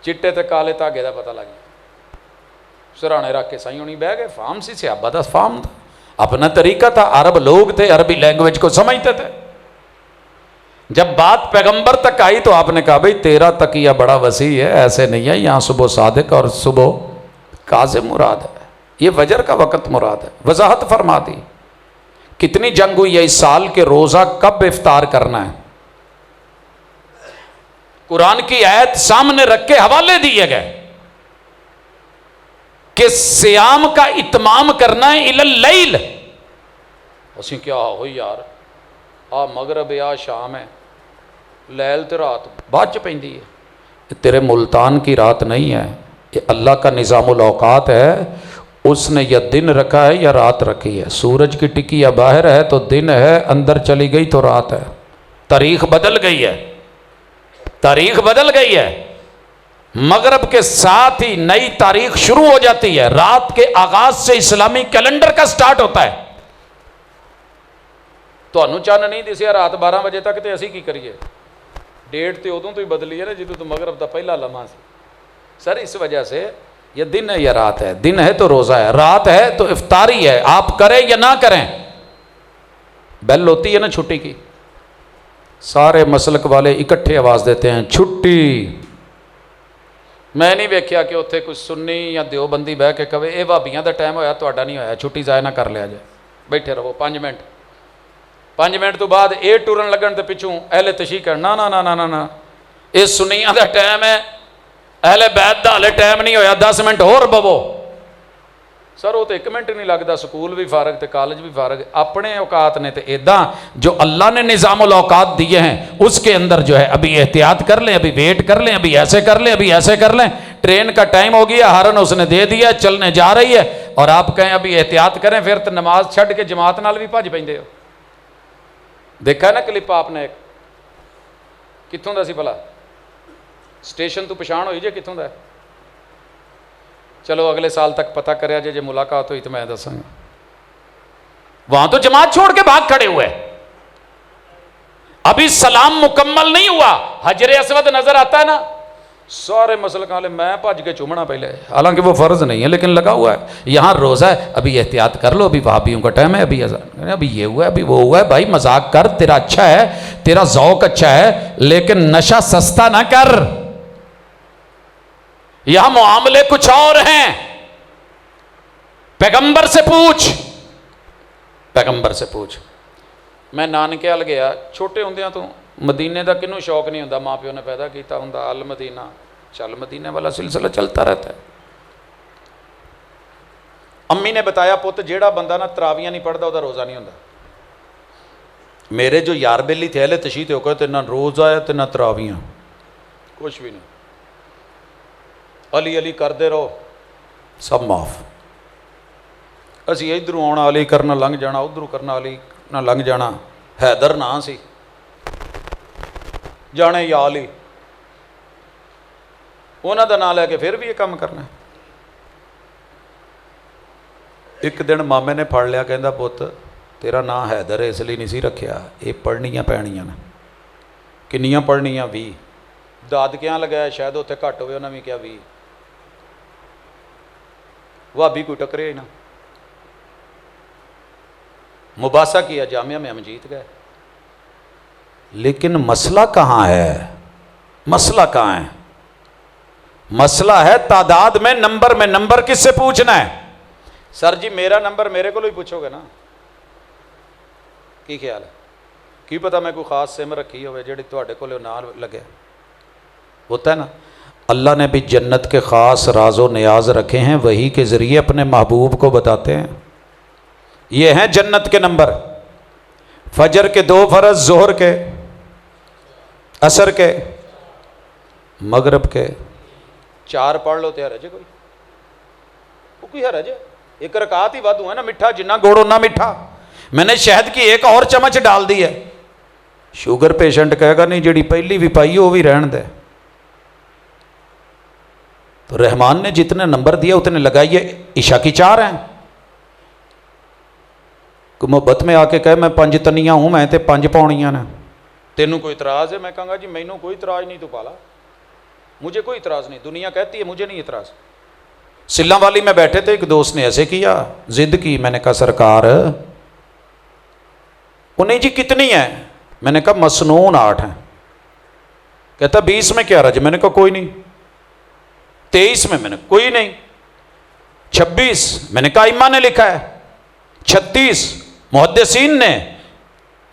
چٹے تے کالے تاگے دا پتہ لگ گیا, سرانے رکھ کے سائیں ہونی بہ گئے. فام سی صحابہ دا فام تھا, اپنا طریقہ تھا, عرب لوگ تھے, عربی لینگویج کو سمجھتے تھے. جب بات پیغمبر تک آئی تو آپ نے کہا بھئی تیرا تقیہ بڑا وسیع ہے, ایسے نہیں ہے, یہاں صبح صادق اور صبح کاظم مراد ہے, یہ فجر کا وقت مراد ہے. وضاحت فرما دی. کتنی جنگ ہوئی ہے اس سال کے روزہ کب افطار کرنا ہے, قرآن کی آیت سامنے رکھ کے حوالے دیے گئے کہ سیام کا اتمام کرنا ہے الی اللیل. اسی کیا ہوئی یار, آ مغرب آ شام ہے, لیل تے رات بعد چ پیندی ہے. تیرے ملتان کی رات نہیں ہے, یہ اللہ کا نظام الاوقات ہے. اس نے یا دن رکھا ہے یا رات رکھی ہے. سورج کی ٹکی یا باہر ہے تو دن ہے, اندر چلی گئی تو رات ہے. تاریخ بدل گئی ہے, تاریخ بدل گئی ہے. مغرب کے ساتھ ہی نئی تاریخ شروع ہو جاتی ہے. رات کے آغاز سے اسلامی کیلنڈر کا سٹارٹ ہوتا ہے. تو انو چاند نہیں دسیا رات 12 بجے تک, تے اسی کی کریے, ڈیٹ تے ادوں تو ہی بدلی ہے نا جدوں تو مغرب دا پہلا لمحہ سی. سر اس وجہ سے یہ دن ہے یا رات ہے, دن ہے تو روزہ ہے, رات ہے تو افطاری ہے, آپ کریں یا نہ کریں. بیل ہوتی ہے نا چھٹی کی, سارے مسلک والے اکٹھے آواز دیتے ہیں چھٹی. میں نہیں ویکھیا کہ اتنے کوئی سنی یا دیوبندی بہ کے کہے اے بھابیاں دا ٹائم ہویا تہاڈا نہیں ہویا, چھٹی ضائع نہ کر لیا جائے, بیٹھے رہو 5 منٹ. 5 منٹ تو بعد اے ٹورن لگن تے پچھوں اہل تشیع کرنا نا نا نا نا نا, اے سنیاں دا ٹائم ہے, اہل بیت دا ہلے ٹائم نہیں ہویا, 10 منٹ اور بوو. سر وہ تو 1 منٹ نہیں لگتا, سکول بھی فارغ تے کالج بھی فارغ. اپنے اوقات نے تے ایداں جو اللہ نے نظام الاوقات دیے ہیں اس کے اندر جو ہے ابھی احتیاط کر لیں, ابھی ویٹ کر لیں, ابھی ایسے کر لیں, ابھی ایسے کر لیں. ٹرین کا ٹائم ہو گیا, ہارن اس نے دے دیا, چلنے جا رہی ہے, اور آپ کہیں ابھی احتیاط کریں, پھر تو نماز چھڈ کے جماعت نال بھی بھج پیندے ہو. دیکھا نا کلپ آپ نے, ایک کتوں دا سی بھلا, اسٹیشن تو پچھان ہوئی جے کتوں دا ہے. چلو اگلے سال تک پتہ کریا جے ملاقات ہوئی تو میں دساں گا. وہاں تو جماعت چھوڑ کے بھاگ کھڑے ہوئے, ابھی سلام مکمل نہیں ہوا, حجر اسود نظر آتا ہے نا, سارے مسلک والے میں بھج کے چومنا پہلے, حالانکہ وہ فرض نہیں ہے لیکن لگا ہوا ہے. یہاں روزہ ہے, ابھی احتیاط کر لو, ابھی وہابیوں کا ٹائم ہے, ابھی اذان, ابھی یہ ہوا ہے, ابھی وہ ہوا ہے. بھائی مذاق کر, تیرا اچھا ہے, تیرا ذوق اچھا ہے, لیکن نشہ سستا نہ کر. یہاں معاملے کچھ اور ہیں. پیغمبر سے پوچھ, پیغمبر سے پوچھ. میں نانکے ال گیا, چھوٹے ہوندیاں تو مدینے دا کنوں شوق نہیں ہوندا, ماں پیو نے پیدا کیتا ہوندا, ال مدینہ, چل مدینے والا سلسلہ چلتا رہتا ہے. امی نے بتایا پوت جیڑا بندہ نا تراویاں نہیں پڑھدا دا روزہ نہیں ہوندا. میرے جو یار بیلی تھے ہلے تشیح تے ہو تے نہ روزہ ہے تے نہ تراویاں, کچھ بھی نہیں. علی علی کردے رہو, سب معاف. اسی ادھروں آنا علی کرنا لنگ جانا, ادھروں کرنا علی نہ لنگ جانا. حیدر نا سی, جانے یا علی, انہاں دا نام لے کے پھر بھی یہ کام کرنا. ایک دن مامے نے پڑھ لیا, کہندا پت تیرا نام حیدر ہے اس لیے نہیں سی رکھیا, یہ پڑھنیاں پینیاں نے. کنیاں پڑھنیاں 20. دادکیاں لگایا شاید اتنے گھٹ ہوئے, انہاں بھی کیا 20. بھابی کوئی ٹکرے ہی نہ. مباحثہ کیا, جامعہ میں ہم جیت گئے. لیکن مسئلہ کہاں ہے؟ مسئلہ کہاں ہے؟ مسئلہ ہے تعداد میں, نمبر میں. نمبر کس سے پوچھنا ہے؟ سر جی میرا نمبر میرے کو ہی پوچھو گے نا, کی خیال ہے؟ کی پتہ میں کوئی خاص سم رکھی ہوئے جیڑی تواڈے کول نہ لگے. ہوتا ہے نا, اللہ نے بھی جنت کے خاص راز و نیاز رکھے ہیں, وہی کے ذریعے اپنے محبوب کو بتاتے ہیں. یہ ہیں جنت کے نمبر. فجر کے 2 فرض, ظہر کے, عصر کے, مغرب کے 4 پڑھ لو تو حرج ہے کوئی حرج ہے. ایک رکعت ہی وادو ہے نا, میٹھا جنہ گوڑ اتنا میٹھا. میں نے شہد کی ایک اور چمچ ڈال دی ہے. شوگر پیشنٹ کہے گا نہیں جیڑی پہلی بھی پائی وہ بھی رہن دے. تو رحمان نے جتنے نمبر دیا اتنے لگائیے. عشاء کی 4 ہیں. کہ محبت میں آ کے کہے میں 5 تنیاں ہوں, میں تے 5 پاؤنیاں نے. تینوں کوئی اعتراض ہے؟ میں کہوں گا جی مینوں کوئی اعتراض نہیں, تو پالا مجھے کوئی اعتراض نہیں. دنیا کہتی ہے مجھے نہیں اعتراض. سلّا والی میں بیٹھے تھے, ایک دوست نے ایسے کیا, ضد کی. میں نے کہا سرکار وہ نہیں جی کتنی ہے؟ میں نے کہا مسنون 8 ہیں. کہتا 20 میں کیا رج؟ میں نے کہا کوئی نہیں. 23 میں نے کوئی نہیں. 26 میں نے کہا ائمہ نے لکھا ہے. 36 محدثین نے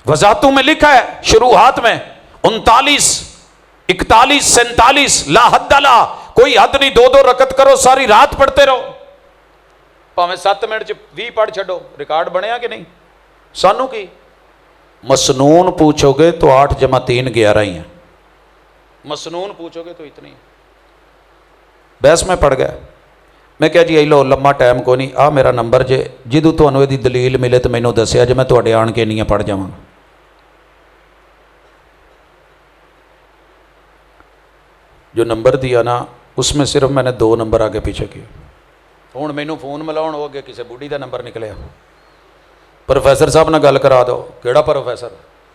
وضاحتوں میں لکھا ہے, شروحات میں. 39 41 47 لا حد لا, کوئی حد نہیں. 2 رکعت کرو, ساری رات پڑھتے رہو, پاویں 7 منٹ 20 پڑھ چھڈو. ریکارڈ بنیا کہ نہیں؟ سانو کی مسنون پوچھو گے تو 8 + 3 11 ہی ہیں. مسنون پوچھو گے تو اتنی. بحث میں پڑ گیا. میں کہا جی لو لمبا ٹائم کو نہیں, آ میرا نمبر جے, جدوں تمہیں یہ دلیل ملے تو مینوں دسیا جے, میں تواڈے آن کے نہیں پڑھ جاواں. جو نمبر دیا نا اس میں صرف میں نے 2 نمبر آگے پیچھے کیے. ہوں مینوں فون ملاؤن ہو گیا, کسی بوڑھی دا نمبر نکلیا. پروفیسر صاحب نہ گل کرا دو. کیڑا پروفیسر؟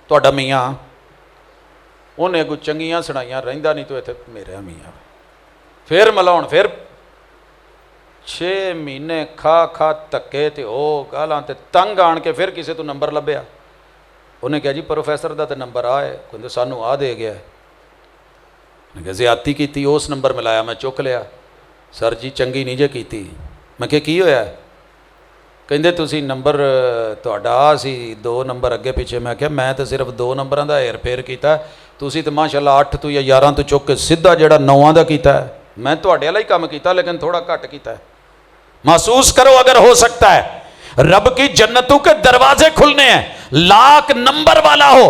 تہاڈا میاں. انہیں کوئی چنگیاں سنائیاں, رہندا نہیں تو اتنے میرا میاں. پھر ملاؤن, پھر 6 مہینے کھا تکے تے او گالاں تے تنگ آن کے پھر کسی تو نمبر لبھیا. انہیں کہا جی پروفیسر دا تے نمبر آئے, کہندے سانوں آ دے گیا. میں کہا زیادتی کیتی, اس نمبر ملایا, میں چک لیا. سر جی چنگی نہیں جے کیتی. میں کہ کی ہویا؟ کہندے تسی نمبر تہاڈا آ سی 2 نمبر اگے پیچھے. میں کہا میں تو صرف 2 نمبراں دا ہیر پھیر کیتا, تسی تو ماشاءاللہ 8 تو یا 11 تو چک کے سیدھا جڑا 9 دا کیتا ہے. میں تہاڈے والا ہی کام کیتا لیکن تھوڑا گھٹ کیتا ہے. محسوس کرو اگر ہو سکتا ہے. رب کی جنتوں کے دروازے کھلنے ہیں. 1,00,000 نمبر والا ہو,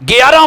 11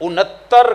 69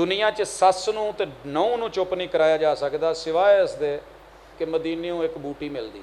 ਦੁਨੀਆ 'ਚ ਸੱਸ ਨੂੰ ਤੇ ਨਹੁੰ ਨੂੰ ਚੁੱਪ ਨਹੀਂ ਕਰਾਇਆ ਜਾ ਸਕਦਾ ਸਿਵਾਏ ਇਸ ਦੇ ਕਿ ਮਦੀਨਿਓਂ ਇੱਕ ਬੂਟੀ ਮਿਲਦੀ,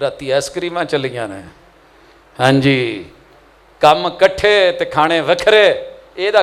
ਰਾਤੀ ਆਈਸਕ੍ਰੀਮਾਂ ਚੱਲੀਆਂ ਨੇ, ਹਾਂਜੀ ਕੰਮ ਇਕੱਠੇ ਤੇ ਖਾਣੇ ਵੱਖਰੇ, ਇਹਦਾ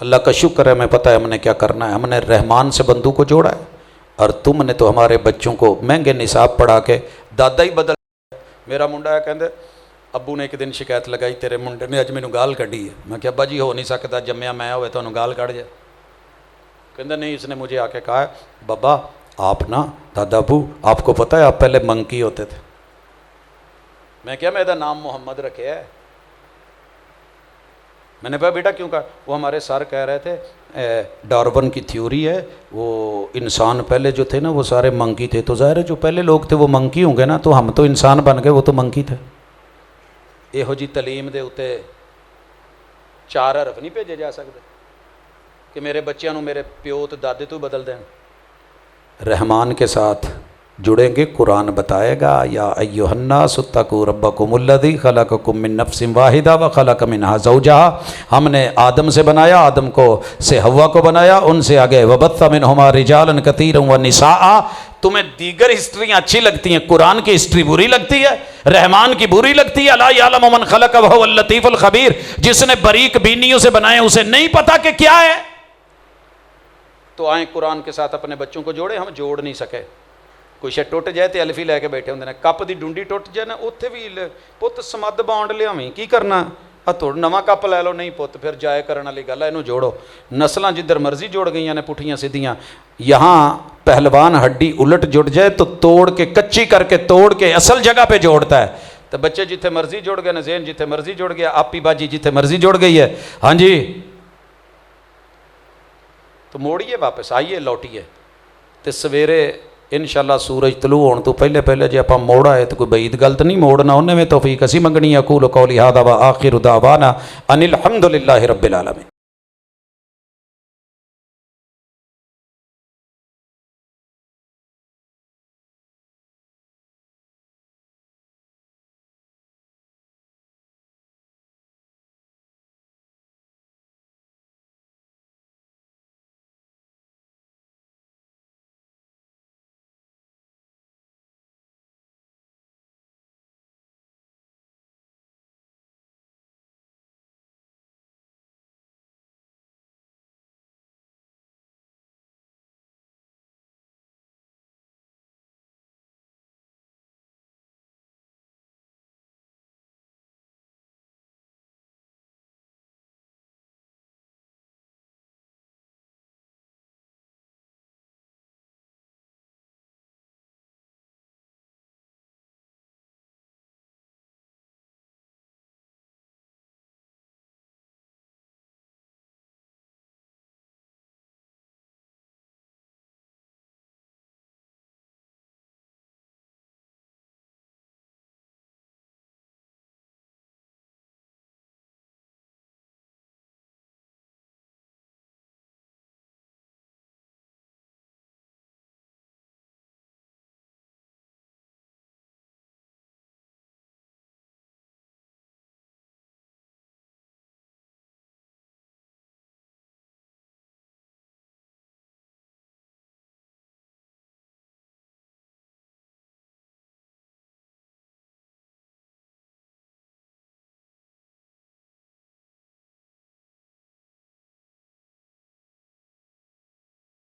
اللہ کا شکر ہے، ہمیں پتہ ہے ہم نے کیا کرنا ہے، ہم نے رحمان سے بندوں کو جوڑا ہے، اور تم نے تو ہمارے بچوں کو مہنگے نصاب پڑھا کے دادا ہی بدل۔ میرا منڈا ہے کہندے ابو نے ایک دن شکایت لگائی تیرے منڈے نے اج مینوں گال کڈی ہے۔ میں کہ ابا جی ہو نہیں سکتا، جمیا میں ہوئے تو انہوں گال کٹ جائے۔ کہندے نہیں، اس نے مجھے آ کے کہا ہے بابا آپ نا دادا ابو آپ کو پتہ ہے آپ پہلے منکی ہوتے تھے۔ میں کیا میرا نام محمد رکھے ہے؟ میں نے کہا بیٹا کیوں کہا؟ وہ ہمارے سر کہہ رہے تھے ڈارون کی تھیوری ہے، وہ انسان پہلے جو تھے نا وہ سارے منکی تھے، تو ظاہر ہے جو پہلے لوگ تھے وہ منکی ہوں گے نا، تو ہم تو انسان بن گئے، وہ تو منکی تھے۔ یہو جی تعلیم دے اتے 4 حرف نہیں بھیجے جا سکتے کہ میرے بچیاں نو میرے پیو تے دادے تو بدل دین۔ رحمان کے ساتھ جڑیں گے، قرآن بتائے گا یا ایھا الناس اتقوا ربکم الذی خلقکم من نفس واحدہ وخلق منھا زوجہا، ہم نے آدم سے بنایا، آدم کو سے حوا کو بنایا، ان سے آگے وبث منہما رجالا کثیرا ونساء۔ تمہیں دیگر ہسٹریاں اچھی لگتی ہیں، قرآن کی ہسٹری بری لگتی ہے، رحمان کی بری لگتی ہے۔ الا یعلم من خلق وهو اللطیف الخبیر، جس نے باریک بینیوں سے بنائے اسے نہیں پتا کہ کیا ہے۔ تو آئیں قرآن کے ساتھ اپنے بچوں کو جوڑے، ہم جوڑ نہیں سکے۔ کوئی شے ٹوٹ جائے تو الفی لے کے بیٹھے ہوندے نے، کپ دی ڈونڈی ٹوٹ جائے نا اوتھے بھی پت سمد بانڈ لیاویں کی کرنا، توڑ نواں کپ لے لو، نہیں پت پھر جائے کرن والی گل ہے، اینو جوڑو۔ نسلاں جدھر مرضی جوڑ گئیاں نے پٹھیاں سیدھیاں، یہاں پہلوان ہڈی الٹ جڑ جائے تو توڑ کے کچی کر کے توڑ کے اصل جگہ پہ جوڑتا ہے۔ تو بچے جتھے مرضی جوڑ گئے نا، ذہن جتھے مرضی جوڑ گیا، آپی باجی جتھے مرضی جوڑ گئی ہے، ہاں جی تو موڑیے واپس، آئیے لوٹیے تے سویرے انشاءاللہ سورج طلوع ہون تو پہلے جے اپاں موڑا ہے تو کوئی بعید غلط نہیں موڑنا، انہیں میں توفیق اسی منگنی۔ اقول قولی ھذا وآخر دعوانا ان الحمد للہ رب العالمین۔